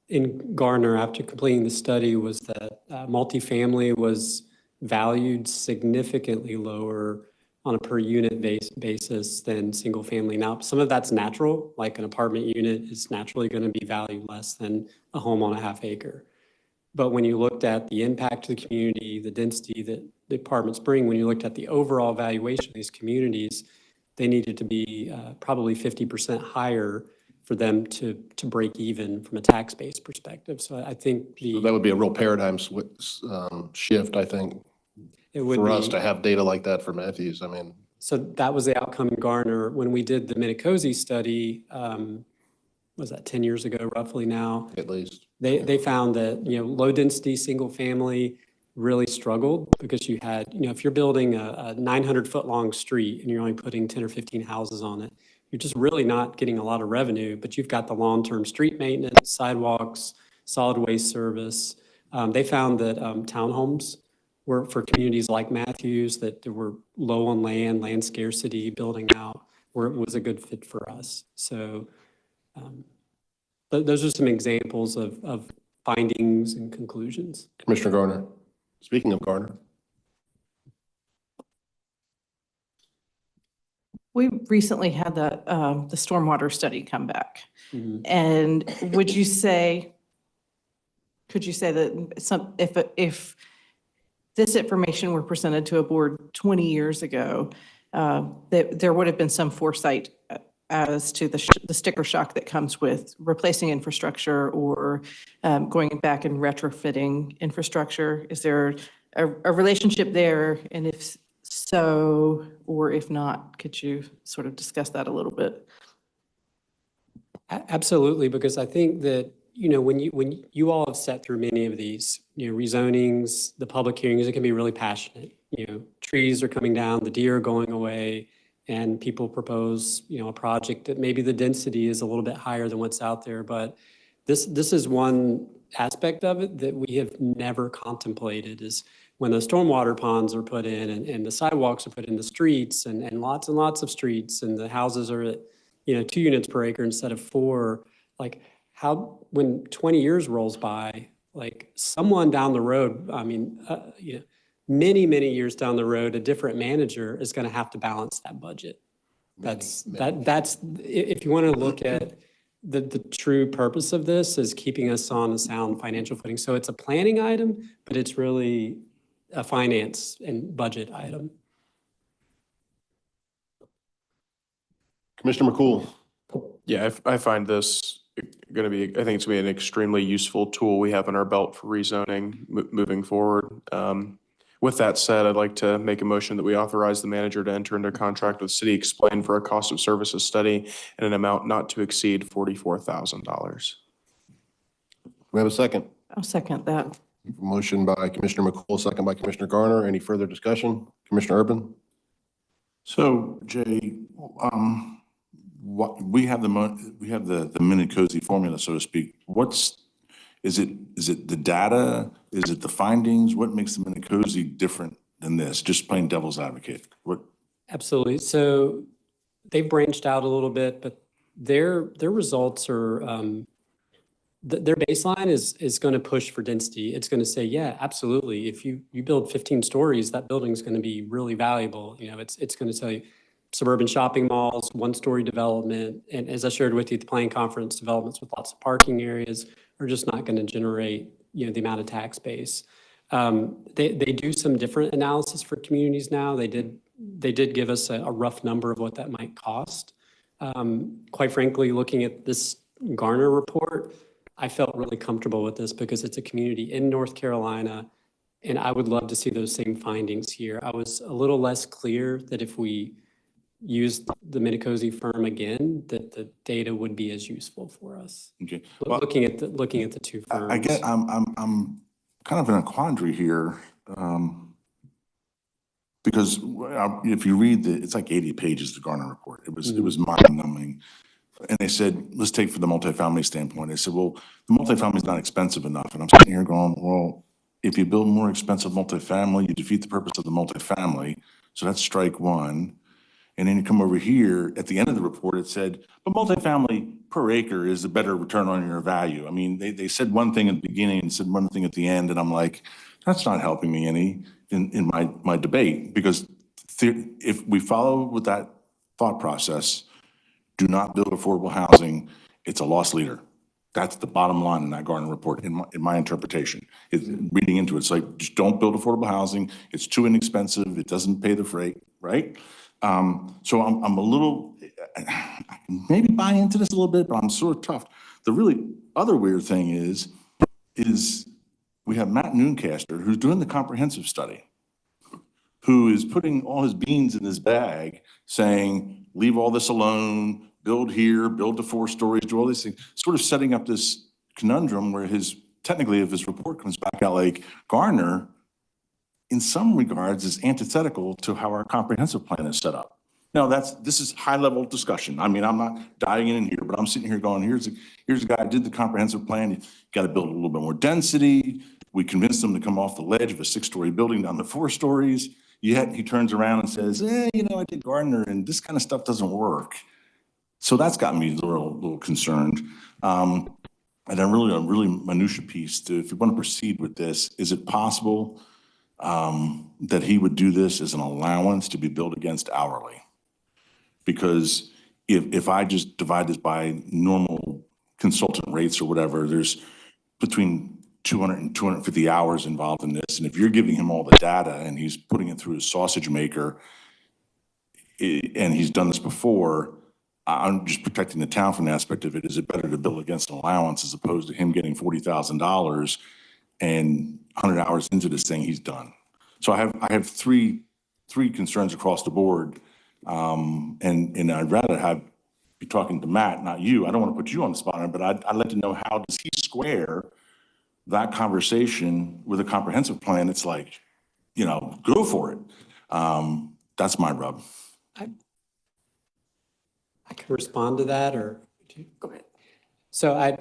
in Gardner after completing the study was that multifamily was valued significantly lower on a per unit basis than single family. Now, some of that's natural, like an apartment unit is naturally going to be valued less than a home on a half acre. But when you looked at the impact to the community, the density that the apartments bring, when you looked at the overall valuation of these communities, they needed to be probably 50% higher for them to break even from a tax-based perspective. So I think So that would be a real paradigm shift, I think, for us to have data like that for Matthews. I mean, so that was the outcome in Gardner. When we did the Minicozy study, was that 10 years ago roughly now? At least. They found that, low density, single family, really struggled because you had, if you're building a 900-foot long street and you're only putting 10 or 15 houses on it, you're just really not getting a lot of revenue, but you've got the long-term street maintenance, sidewalks, solid waste service. They found that townhomes were for communities like Matthews that were low on land scarcity, building out, where it was a good fit for us. So those are some examples of findings and conclusions. Commissioner Garner. Speaking of Garner. We recently had the stormwater study come back. Mhm. And could you say that if this information were presented to a board 20 years ago, that there would have been some foresight as to the sticker shock that comes with replacing infrastructure or going back and retrofitting infrastructure? Is there a relationship there? And if so, or if not, could you sort of discuss that a little bit? Absolutely, because I think that, when you all have sat through many of these, rezonings, the public hearings, it can be really passionate. Trees are coming down, the deer are going away, and people propose, a project that maybe the density is a little bit higher than what's out there. But this is one aspect of it that we have never contemplated, is when the stormwater ponds are put in and the sidewalks are put in the streets and lots of streets, and the houses are at, 2 units per acre instead of 4, like how, when 20 years rolls by, like someone down the road, many years down the road, a different manager is going to have to balance that budget. That's if you want to look at the true purpose of this, is keeping us on a sound financial footing. So it's a planning item, but it's really a finance and budget item. Commissioner McCool. Yeah, I find this going to be, I think it's going to be an extremely useful tool we have in our belt for rezoning moving forward. With that said, I'd like to make a motion that we authorize the manager to enter into a contract with City Explain for a cost of services study in an amount not to exceed $44,000. We have a second. I'll second that. Motion by Commissioner McCool, second by Commissioner Garner. Any further discussion? Commissioner Urban? So Jay, we have the Minicozy formula, so to speak. Is it the data? Is it the findings? What makes the Minicozy different than this? Just plain devil's advocate. What? Absolutely. So they've branched out a little bit, but their results are, their baseline is going to push for density. It's going to say, yeah, absolutely. If you build 15 stories, that building is going to be really valuable. It's going to tell you suburban shopping malls, 1-story development. And as I shared with you at the planning conference, developments with lots of parking areas are just not going to generate, the amount of tax base. They do some different analysis for communities now. They did give us a rough number of what that might cost. Quite frankly, looking at this Garner report, I felt really comfortable with this because it's a community in North Carolina, and I would love to see those same findings here. I was a little less clear that if we used the Minicozy firm again, that the data would be as useful for us. Okay. Well, looking at the two firms. I get, I'm kind of in a quandary here, because if you read it's like 80 pages, the Garner report. It was mind-numbing. And they said, let's take for the multifamily standpoint. They said, well, the multifamily is not expensive enough. And I'm sitting here going, well, if you build more expensive multifamily, you defeat the purpose of the multifamily. So that's strike one. And then you come over here, at the end of the report, it said, but multifamily per acre is a better return on your value. I mean, they said one thing at the beginning and said one thing at the end, and I'm like, that's not helping me any in my debate, because if we follow with that thought process, do not build affordable housing, it's a loss leader. That's the bottom line in that Garner report, in my interpretation. Reading into it, it's like, just don't build affordable housing. It's too inexpensive. It doesn't pay the freight, right? So I'm a little, I can maybe buy into this a little bit, but I'm sort of tough. The really other weird thing is we have Matt Nooncaster, who's doing the comprehensive study, who is putting all his beans in his bag, saying, leave all this alone, build here, build to 4 stories, do all these things, sort of setting up this conundrum where technically if his report comes back out like Garner, in some regards is antithetical to how our comprehensive plan is set up. Now, this is high-level discussion. I mean, I'm not diving in here, but I'm sitting here going, here's a guy who did the comprehensive plan. You got to build a little bit more density. We convinced him to come off the ledge of a 6-story building down to 4 stories. Yet he turns around and says, I did Gardner, and this kind of stuff doesn't work. So that's got me a little concerned. And then really a minutia piece if you want to proceed with this, is it possible that he would do this as an allowance to be billed against hourly? Because if I just divide this by normal consultant rates or whatever, there's between 200 and 250 hours involved in this. And if you're giving him all the data and he's putting it through his sausage maker, and he's done this before, I'm just protecting the town from the aspect of it. Is it better to bill against an allowance as opposed to him getting $40,000 and 100 hours into this thing, he's done? So I have three concerns across the board. And I'd rather be talking to Matt, not you. I don't want to put you on the spot, but I'd like to know, how does he square that conversation with a comprehensive plan? It's like, go for it. That's my rub. I can respond to that, or Go ahead. so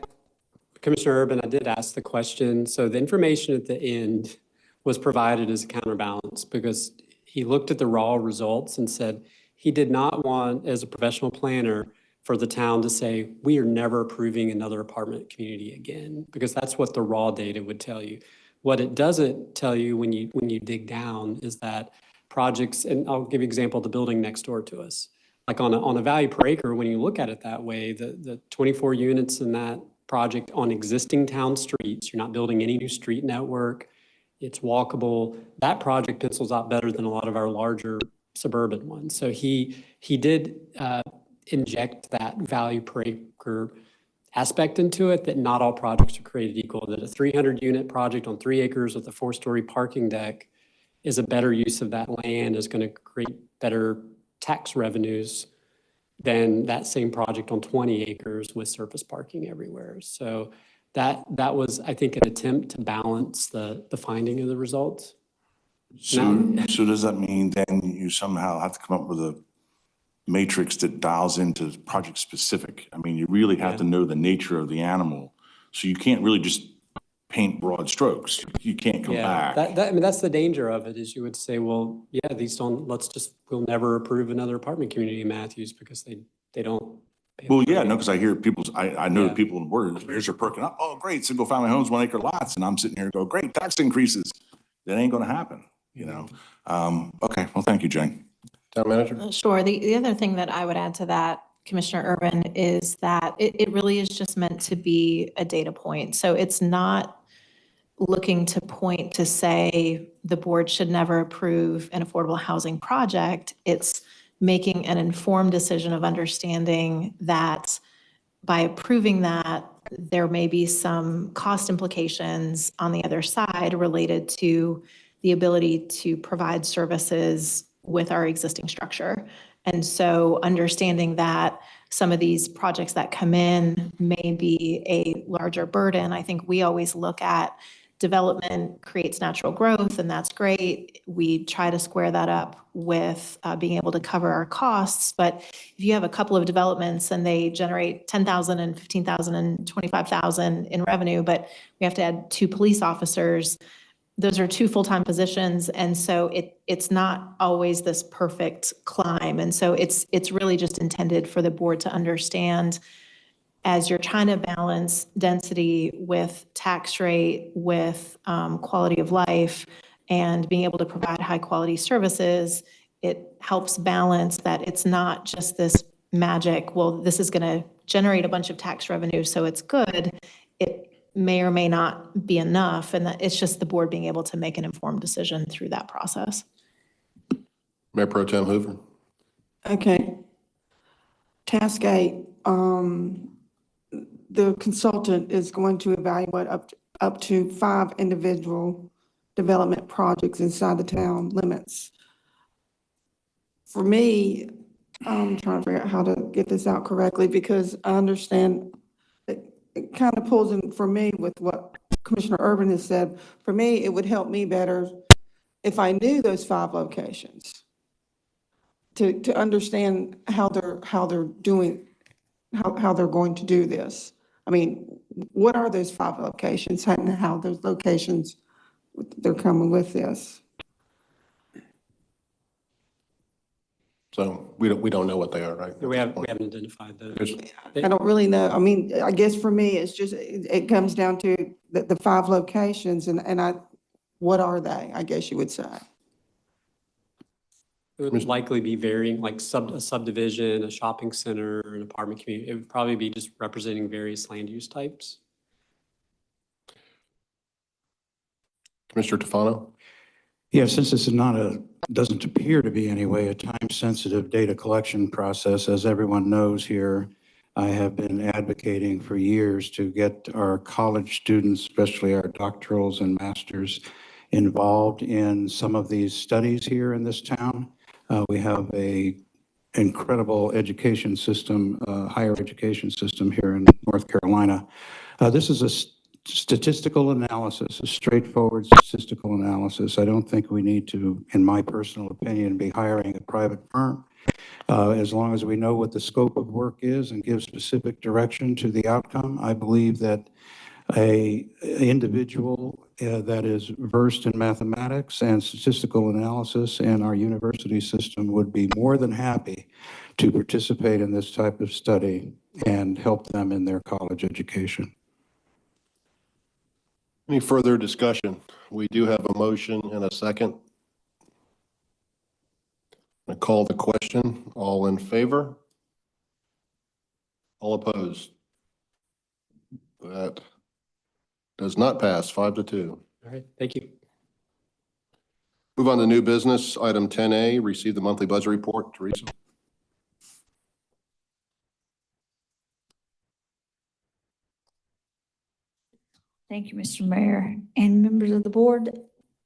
Commissioner Urban, I did ask the question. So the information at the end was provided as a counterbalance because he looked at the raw results and said he did not want, as a professional planner, for the town to say, we are never approving another apartment community again, because that's what the raw data would tell you. What it doesn't tell you when you dig down is that projects, and I'll give you an example, the building next door to us. Like on a value per acre, when you look at it that way, the 24 units in that project on existing town streets, you're not building any new street network, it's walkable. That project pencils out better than a lot of our larger suburban ones. So he did inject that value per acre aspect into it, that not all projects are created equal, that a 300-unit project on 3 acres with a 4-story parking deck is a better use of that land, is going to create better tax revenues than that same project on 20 acres with surface parking everywhere. So that was, I think, an attempt to balance the finding of the results. So does that mean then you somehow have to come up with a matrix that dials into project specific? I mean, you really have to know the nature of the animal. So you can't really just paint broad strokes. You can't come back. I mean, that's the danger of it, is you would say, well, yeah, we'll never approve another apartment community in Matthews because they don't. Well, yeah, no, because I hear I know the people in the board, ears are perking up. Oh, great, single family homes, 1 acre lots. And I'm sitting here and go, great, tax increases. That ain't going to happen, Okay, well, thank you, Jane. Town manager? Sure. The other thing that I would add to that, Commissioner Urban, is that it really is just meant to be a data point. So it's not looking to point to say the board should never approve an affordable housing project. It's making an informed decision of understanding that by approving that, there may be some cost implications on the other side related to the ability to provide services with our existing structure. And so understanding that some of these projects that come in may be a larger burden, I think we always look at development creates natural growth, and that's great. We try to square that up with being able to cover our costs. But if you have a couple of developments and they generate $10,000 and $15,000 and $25,000 in revenue, but we have to add 2 police officers, those are 2 full-time positions. And so it's not always this perfect climb. And so it's really just intended for the board to understand, as you're trying to balance density with tax rate, with quality of life, and being able to provide high-quality services, it helps balance that it's not just this magic, well, this is going to generate a bunch of tax revenue, so it's good. It may or may not be enough, and that it's just the board being able to make an informed decision through that process. Mayor Pro Tem Hoover. Okay. Task 8, the consultant is going to evaluate up to 5 individual development projects inside the town limits. For me, I'm trying to figure out how to get this out correctly, because I understand it kind of pulls in for me with what Commissioner Urban has said. For me, it would help me better if I knew those 5 locations, to understand how they're doing, how they're going to do this. I mean, what are those 5 locations and how those locations, they're coming with this? So we don't know what they are, right? We haven't identified those. I don't really know. I mean, I guess for me, it's just, it comes down to the 5 locations and what are they, I guess you would say? It would likely be varying, like a subdivision, a shopping center, an apartment community. It would probably be just representing various land use types. Commissioner Tufano? Yeah, since this is doesn't appear to be anyway a time-sensitive data collection process, as everyone knows here, I have been advocating for years to get our college students, especially our doctorals and masters, involved in some of these studies here in this town. We have a incredible education system, higher education system here in North Carolina. This is a statistical analysis, a straightforward statistical analysis. I don't think we need to, in my personal opinion, be hiring a private firm. As long as we know what the scope of work is and give specific direction to the outcome, I believe that an individual that is versed in mathematics and statistical analysis in our university system would be more than happy to participate in this type of study and help them in their college education. Any further discussion? We do have a motion and a second. I call the question. All in favor? All opposed? That does not pass, 5-2. All right, thank you. Move on to new business. Item 10A, receive the monthly budget report. Teresa? Thank you, Mr. Mayor and members of the board.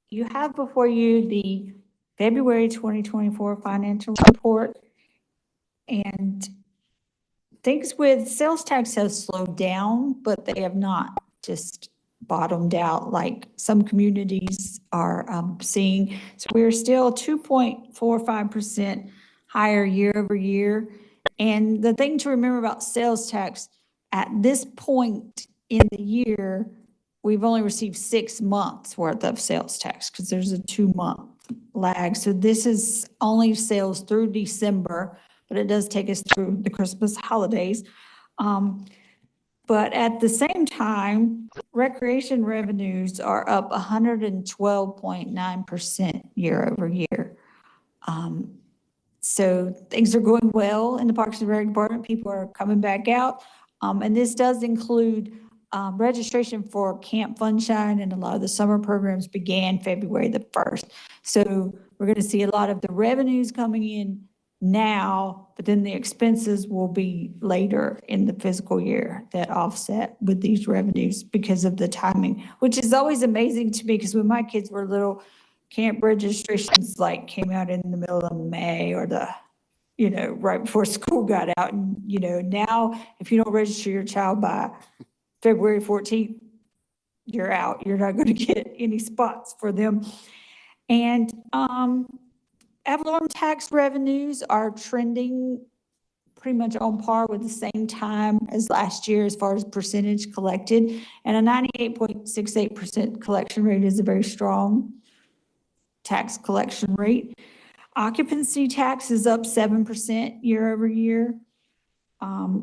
You have before you the February 2024 financial report. And things with sales tax have slowed down, but they have not just bottomed out like some communities are seeing. So we're still 2.45% higher year over year. And the thing to remember about sales tax, at this point in the year, we've only received 6 months worth of sales tax because there's a 2-month lag. So this is only sales through December, but it does take us through the Christmas holidays. But at the same time, recreation revenues are up 112.9% year over year. So things are going well in the Parks and Rec Department. People are coming back out. And this does include registration for Camp Funshine, and a lot of the summer programs began February the 1st. So we're going to see a lot of the revenues coming in now, but then the expenses will be later in the fiscal year that offset with these revenues because of the timing, which is always amazing to me because when my kids were little, camp registrations like came out in the middle of May or right before school got out. And, now if you don't register your child by February 14th, you're out. You're not going to get any spots for them. And ad valorem tax revenues are trending pretty much on par with the same time as last year as far as percentage collected. And a 98.68% collection rate is a very strong tax collection rate. Occupancy tax is up 7% year over year.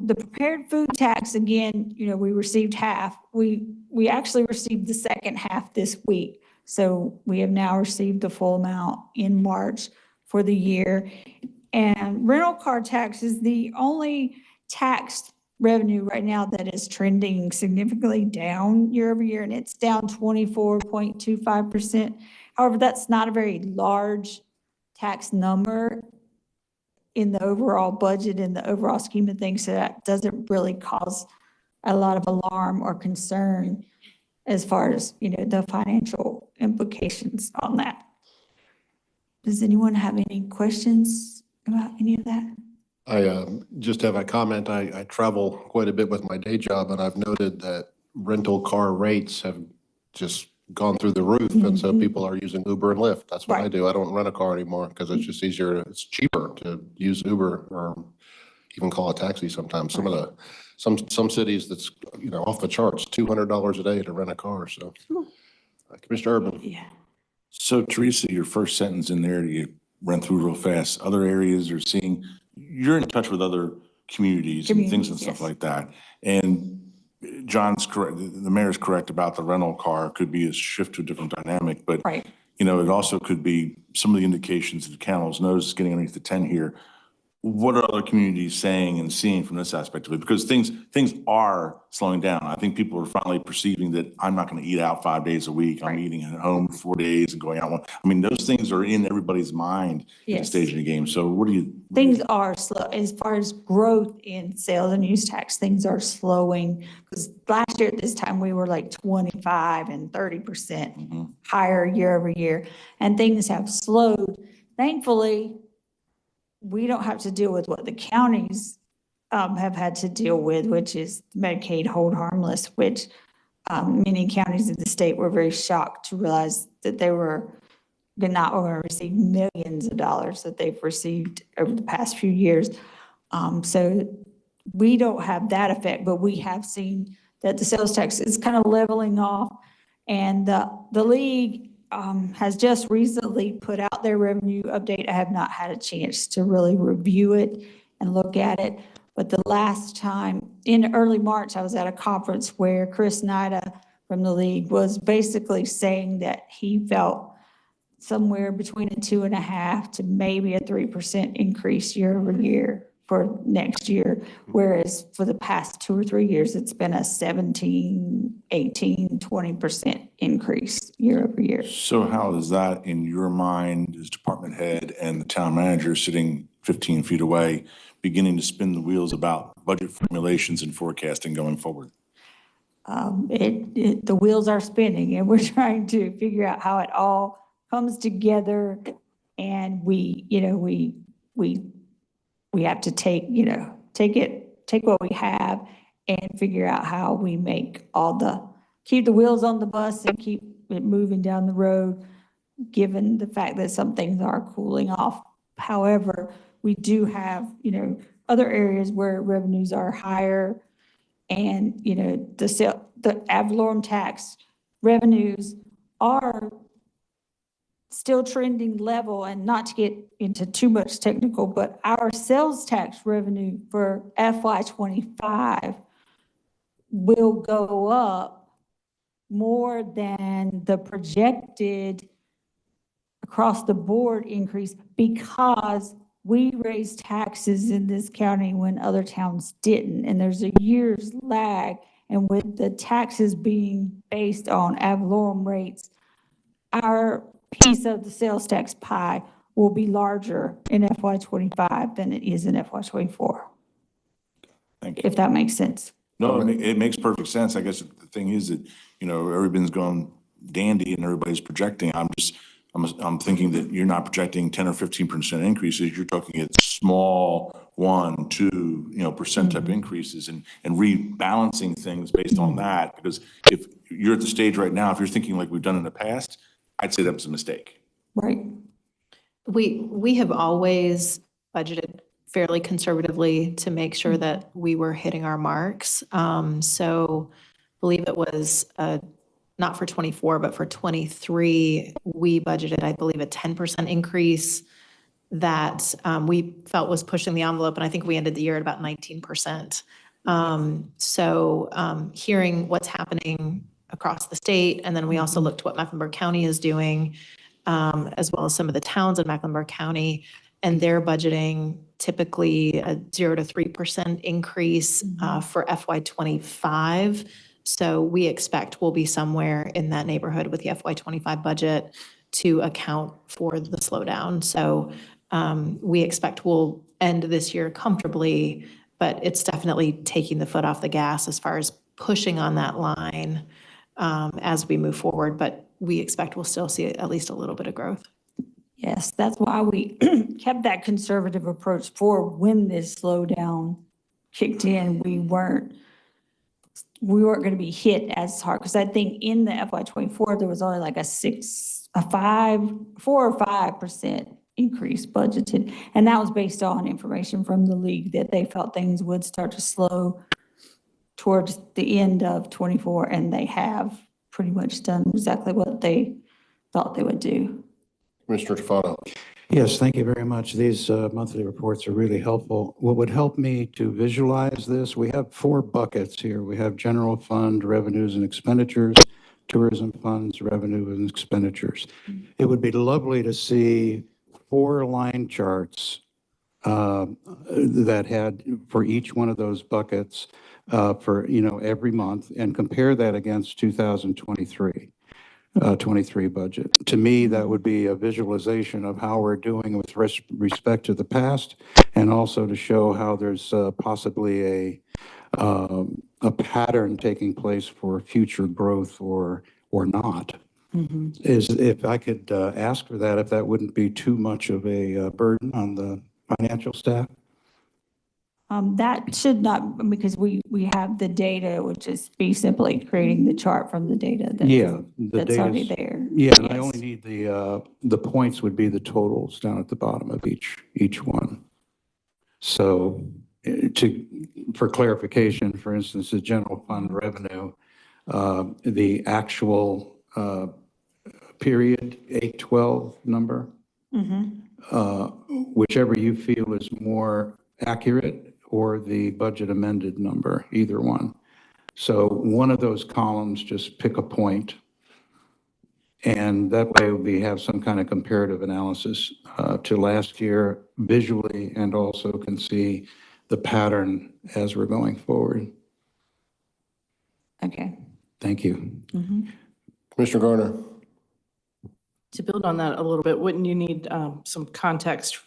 The prepared food tax, again, we received half. We actually received the second half this week. So we have now received the full amount in March for the year. And rental car tax is the only tax revenue right now that is trending significantly down year over year, and it's down 24.25%. However, that's not a very large tax number in the overall budget, in the overall scheme of things, so that doesn't really cause a lot of alarm or concern as far as, the financial implications on that. Does anyone have any questions about any of that? I just have a comment. I travel quite a bit with my day job, and I've noted that rental car rates have just gone through the roof. And so people are using Uber and Lyft. That's what I Right. do. I don't rent a car anymore because it's just easier. It's cheaper to use Uber or even call a taxi sometimes. Some of the, some cities that's, off the charts, $200 a day to rent a car. So Commissioner Urban. Yeah. So Teresa, your first sentence in there, you ran through real fast. Other areas are seeing, you're in touch with other communities and things and stuff Yes. like that. And John's correct, the mayor's correct about the rental car could be a shift to a different dynamic, but Right. it also could be some of the indications that Council's nose is getting underneath the tent here. What are other communities saying and seeing from this aspect of it? Because things are slowing down. I think people are finally perceiving that I'm not going to eat out 5 days a week. I'm eating at home 4 days and going out one. I mean, those things are in everybody's mind at the Yes. stage of the game. So what do you? Things are slow, as far as growth in sales and use tax, things are slowing. Because last year at this time, we were like 25 and 30% higher year over year, and things have slowed. Thankfully, we don't have to deal with what the counties have had to deal with, which is Medicaid hold harmless, which many counties in the state were very shocked to realize that they were not going to receive millions of dollars that they've received over the past few years. So we don't have that effect, but we have seen that the sales tax is kind of leveling off. And the league has just recently put out their revenue update. I have not had a chance to really review it and look at it. But the last time, in early March, I was at a conference where Chris Nida from the league was basically saying that he felt somewhere between a 2.5% to maybe a 3% increase year over year for next year. Whereas for the past 2 or 3 years, it's been a 17, 18, 20% increase year over year. So how is that in your mind as department head and the town manager sitting 15 feet away, beginning to spin the wheels about budget formulations and forecasting going forward? The wheels are spinning, and we're trying to figure out how it all comes together. And we have to take what we have and figure out how we make keep the wheels on the bus and keep it moving down the road, given the fact that some things are cooling off. However, we do have, other areas where revenues are higher, and, the ad valorem tax revenues are still trending level. And not to get into too much technical, but our sales tax revenue for FY25 will go up more than the projected across the board increase, because we raised taxes in this county when other towns didn't, and there's a year's lag. And with the taxes being based on ad valorem rates, our piece of the sales tax pie will be larger in FY25 than it is in FY24. Thank you. If that makes sense. No, it makes perfect sense. I guess the thing is that, everything's going dandy and everybody's projecting. I'm thinking that you're not projecting 10 or 15% increases. You're talking at small 1, 2%, type increases and rebalancing things based on that. Because if you're at the stage right now, if you're thinking like we've done in the past, I'd say that was a mistake. Right. We have always budgeted fairly conservatively to make sure that we were hitting our marks. So I believe it was not for 24, but for 23, we budgeted, I believe, a 10% increase that we felt was pushing the envelope. And I think we ended the year at about 19%. So hearing what's happening across the state, and then we also looked what Mecklenburg County is doing, as well as some of the towns in Mecklenburg County, and they're budgeting typically a 0 to 3% increase for FY25. So we expect we'll be somewhere in that neighborhood with the FY25 budget to account for the slowdown. So we expect we'll end this year comfortably, but it's definitely taking the foot off the gas as far as pushing on that line as we move forward. But we expect we'll still see at least a little bit of growth. Yes, that's why we kept that conservative approach for when this slowdown kicked in. We weren't we weren't going to be hit as hard, because I think in the FY '24, there was only like a 4 or 5% increase budgeted. And that was based on information from the league that they felt things would start to slow towards the end of '24, and they have pretty much done exactly what they thought they would do. Commissioner Tufano. Yes, thank you very much. These monthly reports are really helpful. What would help me to visualize this, we have 4 buckets here. We have general fund revenues and expenditures, tourism funds, revenue and expenditures. It would be lovely to see 4 line charts that had for each one of those buckets for, every month, and compare that against 2023. 23 budget. To me, that would be a visualization of how we're doing with respect to the past, and also to show how there's possibly a pattern taking place for future growth or not. Is, if I could ask for that, if that wouldn't be too much of a burden on the financial staff? That should not, because we have the data, it would just be simply creating the chart from the data that's already there. Yeah, and I Yes. only need the points would be the totals down at the bottom of each one. So for clarification, for instance, the general fund revenue, the actual period 8/12 number, whichever you feel is more accurate, or the budget amended number, either one. So one of those columns, just pick a point, and that way we have some kind of comparative analysis to last year visually, and also can see the pattern as we're going forward. Okay. Thank you. Commissioner Garner. To build on that a little bit, wouldn't you need some context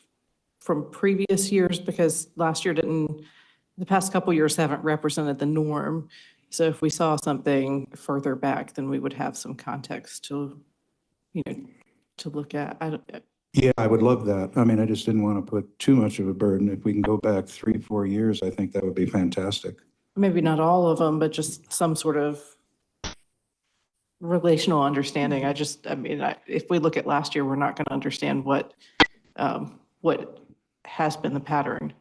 from previous years? Because last year the past couple years haven't represented the norm. So if we saw something further back, then we would have some context to look at. Yeah, I would love that. I mean, I just didn't want to put too much of a burden. If we can go back 3-4 years, I think that would be fantastic. Maybe not all of them, but just some sort of relational understanding. If we look at last year, we're not going to understand what has been the pattern.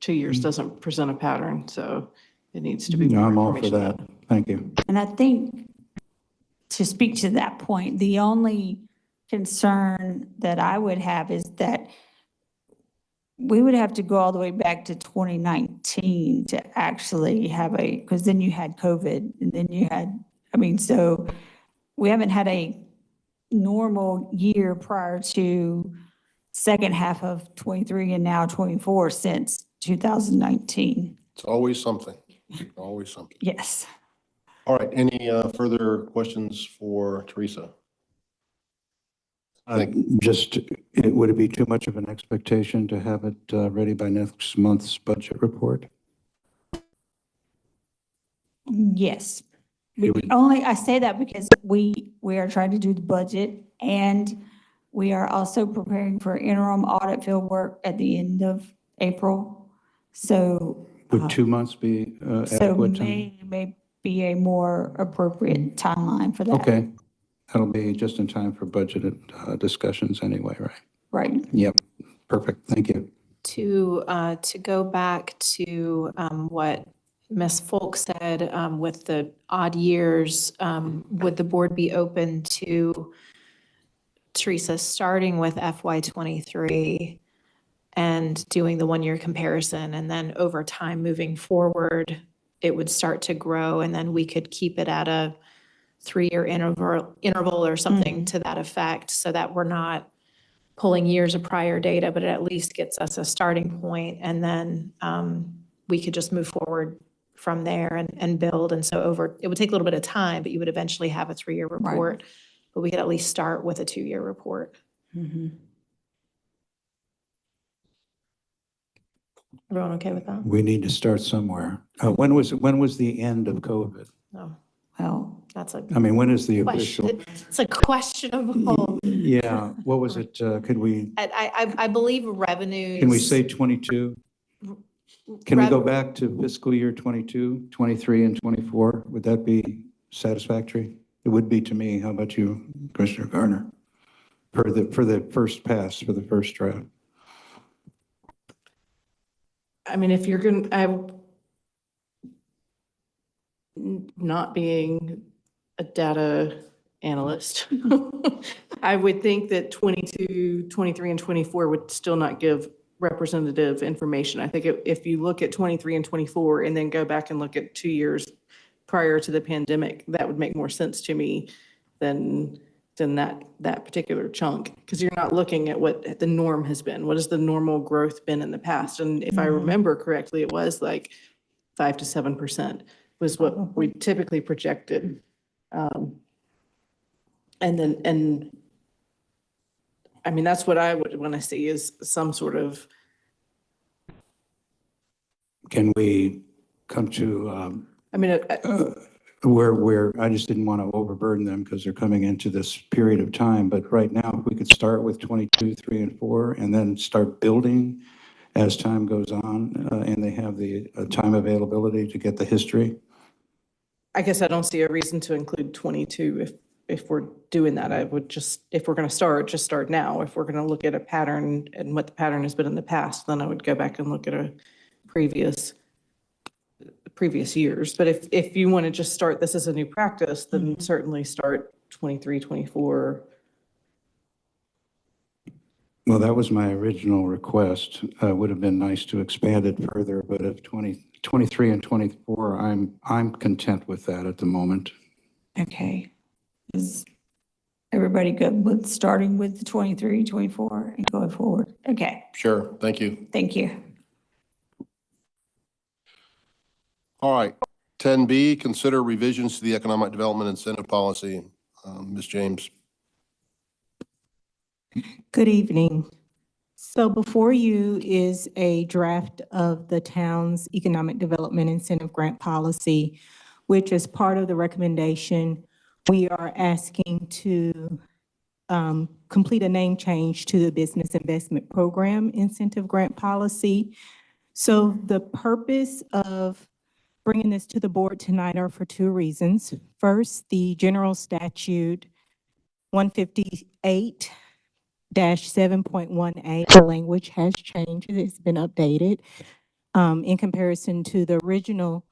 2 years doesn't present a pattern, so it needs to be more I'm all for information. that. Thank you. And I think, to speak to that point, the only concern that I would have is that we would have to go all the way back to 2019 to actually have because then you had COVID, and then you had, so we haven't had a normal year prior to second half of '23 and now '24 since 2019. It's always something, always something. Yes. All right, any further questions for Teresa? Would it be too much of an expectation to have it ready by next month's budget report? Yes. I say that because we are trying to do the budget, and we are also preparing for interim audit field work at the end of April. So Would 2 months be adequate time? may be a more appropriate timeline for that. Okay. That'll be just in time for budget discussions anyway, right? Right. Yep. Perfect. Thank you. To go back to what Ms. Folk said with the odd years, would the board be open to, Teresa, starting with FY '23 and doing the 1-year comparison, and then over time moving forward, it would start to grow, and then we could keep it at a 3-year interval or something to that effect, so that we're not pulling years of prior data, but it at least gets us a starting point, and then we could just move forward from there and build. And so it would take a little bit of time, but you would eventually have a 3-year report, but we could at least start with a 2-year report. Everyone okay with that? We need to start somewhere. When was the end of COVID? No. Well, That's a When is the official? question. It's a questionable. Yeah, what was it? Could we, I believe revenues. can we say 22? Can we go Rather- back to fiscal year 22, 23, and 24? Would that be satisfactory? It would be to me. How about you, Commissioner Garner? For the first pass, for the first draft. I mean, if you're going to, not being a data analyst, I would think that 22, 23, and 24 would still not give representative information. I think if you look at 23 and 24 and then go back and look at 2 years prior to the pandemic, that would make more sense to me than that particular chunk, because you're not looking at what the norm has been. What has the normal growth been in the past? And if I remember correctly, it was like 5 to 7% was what we typically projected. And I mean, that's what I would want to see, is some sort of. Can we come to I mean, where I just didn't want to overburden them because they're coming into this period of time. But right now, if we could start with 22, 3, and 4, and then start building as time goes on, and they have the time availability to get the history. I guess I don't see a reason to include 22 if we're doing that. I would just, if we're going to start, just start now. If we're going to look at a pattern and what the pattern has been in the past, then I would go back and look at a previous years. But if you want to just start this as a new practice, then certainly start 23, 24. Well, that was my original request. Would have been nice to expand it further, but if 23 and 24, I'm content with that at the moment. Okay. Is everybody good with starting with the 23, 24 and going forward? Okay, Sure, thank you. thank you. All right, 10B, consider revisions to the Economic Development Incentive Policy. Ms. James. Good evening. So before you is a draft of the town's Economic Development Incentive Grant Policy, which is part of the recommendation. We are asking to complete a name change to the Business Investment Program Incentive Grant Policy. So the purpose of bringing this to the board tonight are for 2 reasons. First, the general statute 158-7.1A, the language has changed. It's been updated in comparison to the original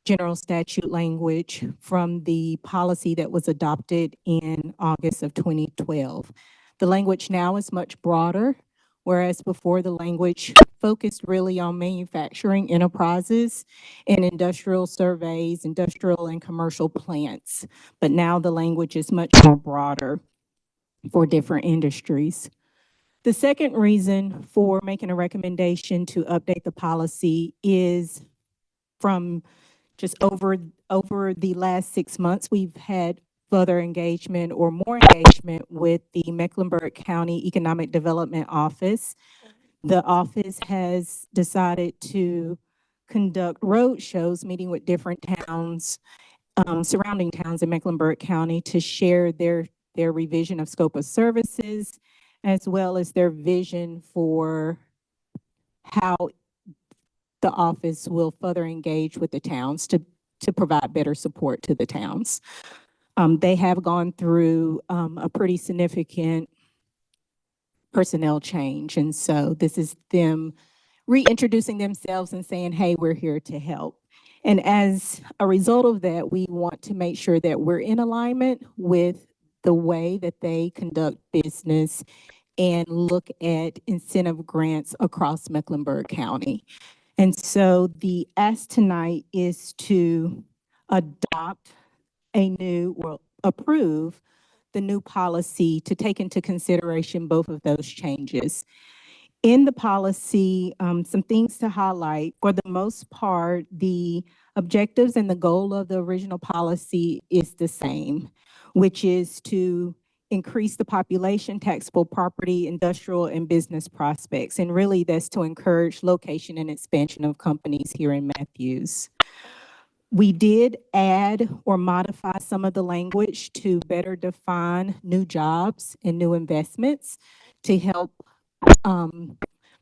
general statute language from the policy that was adopted in August of 2012. The language now is much broader, whereas before the language focused really on manufacturing enterprises and industrial surveys, industrial and commercial plants. But now the language is much more broader for different industries. The second reason for making a recommendation to update the policy is from just over the last 6 months, we've had further engagement or more engagement with the Mecklenburg County Economic Development Office. The office has decided to conduct road shows, meeting with different towns, surrounding towns in Mecklenburg County to share their revision of scope of services, as well as their vision for how the office will further engage with the towns to provide better support to the towns. They have gone through a pretty significant personnel change. And so this is them reintroducing themselves and saying, hey, we're here to help. And as a result of that, we want to make sure that we're in alignment with the way that they conduct business and look at incentive grants across Mecklenburg County. And so the ask tonight is to adopt approve the new policy to take into consideration both of those changes. In the policy, some things to highlight. For the most part, the objectives and the goal of the original policy is the same, which is to increase the population, taxable property, industrial and business prospects. And really that's to encourage location and expansion of companies here in Matthews. We did add or modify some of the language to better define new jobs and new investments to help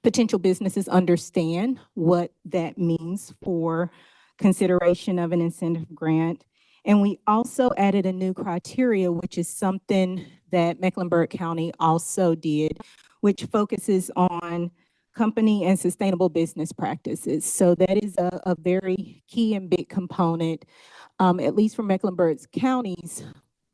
potential businesses understand what that means for consideration of an incentive grant. And we also added a new criteria, which is something that Mecklenburg County also did, which focuses on company and sustainable business practices. So that is a very key and big component, at least from Mecklenburg County's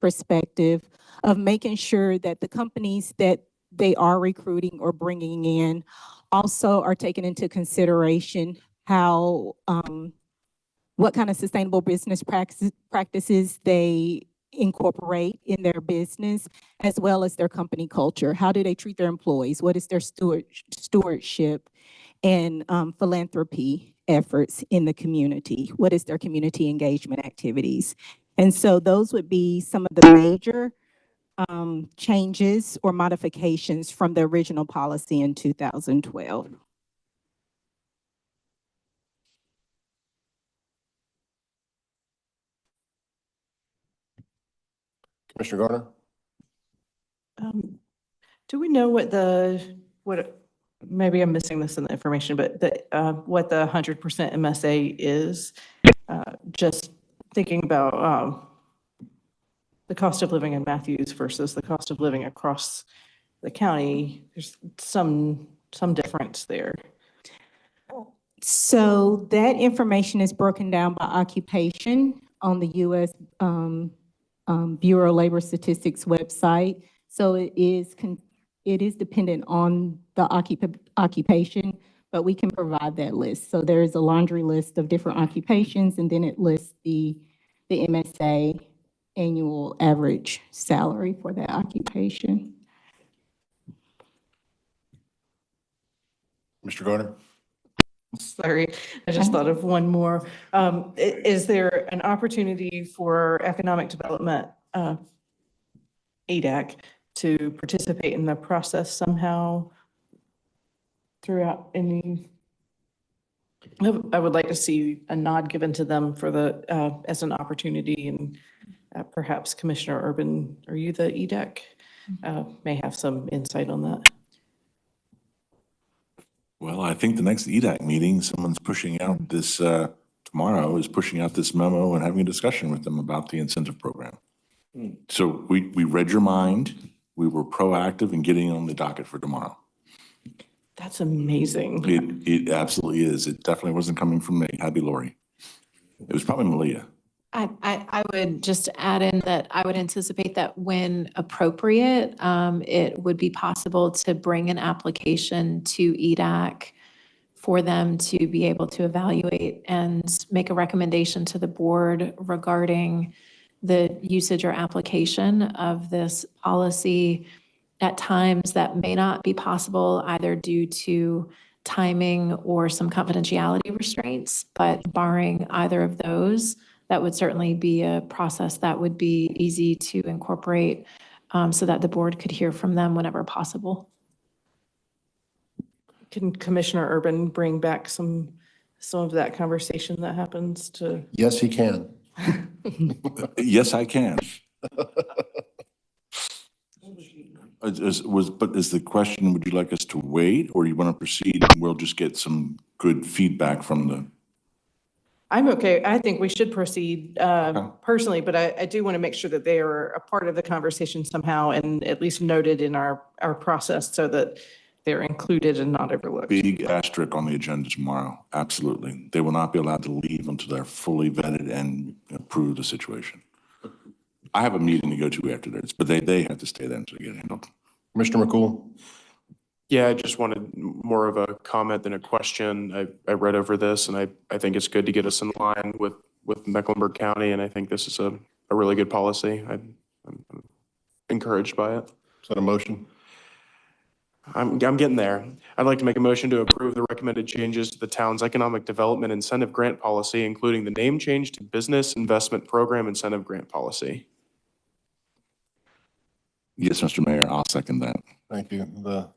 perspective, of making sure that the companies that they are recruiting or bringing in also are taking into consideration how, what kind of sustainable business practices they incorporate in their business, as well as their company culture. How do they treat their employees? What is their stewardship and philanthropy efforts in the community? What is their community engagement activities? And so those would be some of the major changes or modifications from the original policy in 2012. Commissioner Gardner? Do we know maybe I'm missing this in the information, but what the 100% MSA is? Just thinking about the cost of living in Matthews versus the cost of living across the county, there's some difference there. So that information is broken down by occupation on the U.S. Bureau of Labor Statistics website. So it is dependent on the occupation, but we can provide that list. So there is a laundry list of different occupations, and then it lists the MSA annual average salary for that occupation. Mr. Gardner? Sorry, I just thought of one more. Is there an opportunity for economic development, EDAC, to participate in the process somehow throughout any? I would like to see a nod given to them for as an opportunity, and perhaps Commissioner Urban, are you the EDAC? May have some insight on that. Well, I think the next EDAC meeting, someone's pushing out this, tomorrow is pushing out this memo and having a discussion with them about the incentive program. So we read your mind. We were proactive in getting on the docket for tomorrow. That's amazing. It absolutely is. It definitely wasn't coming from me. Happy Lori. It was probably Malia. I would just add in that I would anticipate that when appropriate, it would be possible to bring an application to EDAC for them to be able to evaluate and make a recommendation to the board regarding the usage or application of this policy. At times that may not be possible either due to timing or some confidentiality restraints, but barring either of those, that would certainly be a process that would be easy to incorporate so that the board could hear from them whenever possible. Can Commissioner Urban bring back some of that conversation that happens to? Yes, he can. Yes, I can. But is the question, would you like us to wait, or you want to proceed and we'll just get some good feedback from the? I'm okay. I think we should proceed personally, but I do want to make sure that they are a part of the conversation somehow and at least noted in our process so that they're included and not overlooked. Big asterisk on the agenda tomorrow. Absolutely. They will not be allowed to leave until they're fully vetted and approve the situation. I have a meeting to go to after this, but they have to stay there until they get handled. Commissioner McCool? Yeah, I just wanted more of a comment than a question. I read over this, and I think it's good to get us in line with Mecklenburg County, and I think this is a really good policy. I'm encouraged by it. Is that a motion? I'm getting there. I'd like to make a motion to approve the recommended changes to the town's economic development incentive grant policy, including the name change to Business Investment Program Incentive Grant Policy. Yes, Mr. Mayor, I'll second that. Thank you. The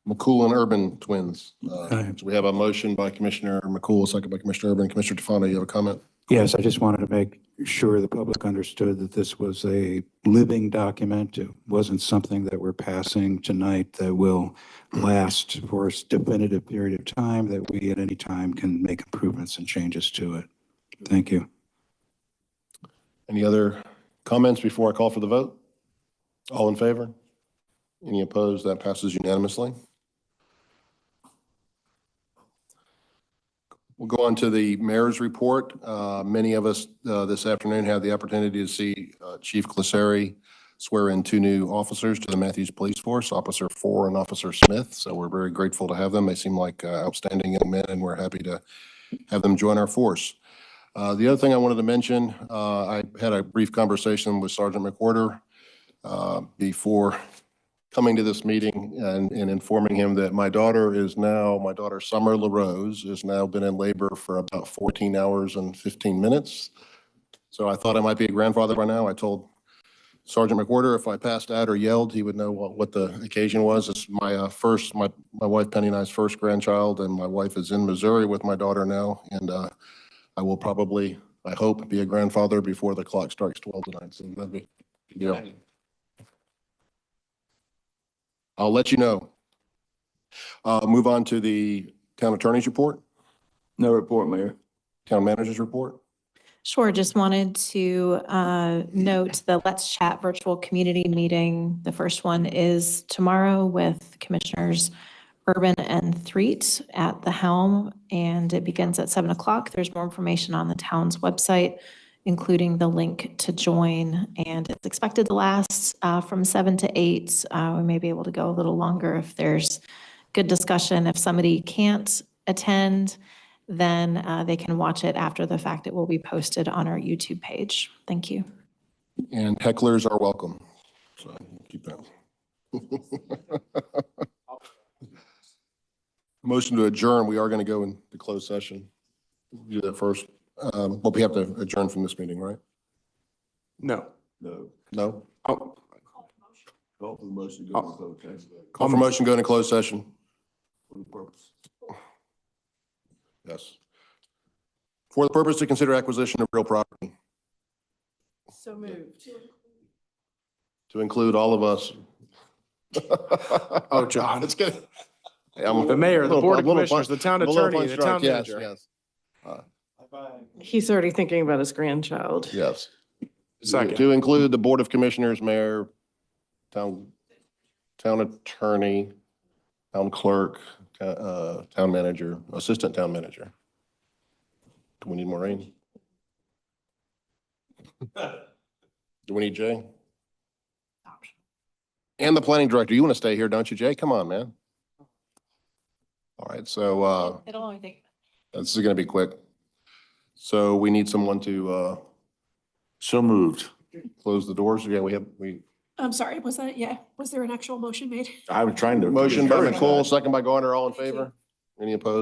McCool and Urban twins. Aye. So we have a motion by Commissioner McCool, a second by Commissioner Urban. Commissioner Tufano, you have a comment? Yes, I just wanted to make sure the public understood that this was a living document. It wasn't something that we're passing tonight that will last for a definitive period of time, that we at any time can make improvements and changes to it. Thank you. Any other comments before I call for the vote? All in favor? Any opposed? That passes unanimously. We'll go on to the mayor's report. Many of us this afternoon had the opportunity to see Chief Glisseri swear in two new officers to the Matthews Police Force, Officer Four and Officer Smith. So we're very grateful to have them. They seem like outstanding young men, and we're happy to have them join our force. The other thing I wanted to mention, I had a brief conversation with Sergeant McWhorter before coming to this meeting and informing him that my daughter Summer LaRose, has now been in labor for about 14 hours and 15 minutes. So I thought I might be a grandfather by now. I told Sergeant McWhorter if I passed out or yelled, he would know what the occasion was. It's my wife Penny and I's first grandchild, and my wife is in Missouri with my daughter now. And I will probably, I hope, be a grandfather before the clock strikes 12 tonight. So that'd be, I'll let you know. Move on to the town attorney's report. No report, Mayor. Town manager's report. Sure, just wanted to note the Let's Chat virtual community meeting. The first one is tomorrow with Commissioners Urban and Threet at the helm, and it begins at 7 o'clock. There's more information on the town's website, including the link to join, and it's expected to last from 7 to 8. We may be able to go a little longer if there's good discussion. If somebody can't attend, then they can watch it after the fact. It will be posted on our YouTube page. Thank you. And hecklers are welcome. So keep that. Motion to adjourn. We are going to go into closed session. Do that first. But we have to adjourn from this meeting, right? No. No? Call for the motion to go into closed session. Call for motion, go into closed session. For the purpose. Yes. For the purpose to consider acquisition of real property. So moved. To include all of us. Oh, John. It's good. The mayor, the board of commissioners, the town attorney, the town manager. Yes. He's already thinking about his grandchild. Yes. Second. To include the board of commissioners, mayor, town attorney, town clerk, town manager, assistant town manager. Do we need Maureen? Do we need Jay? And the planning director. You want to stay here, don't you, Jay? Come on, man. All right, so It'll only take. this is going to be quick. So we need someone to So moved. close the doors. Yeah, I'm sorry, was there an actual motion made? I was trying to. motion by encourage that. McCool, second by Garner. All in favor? Any opposed?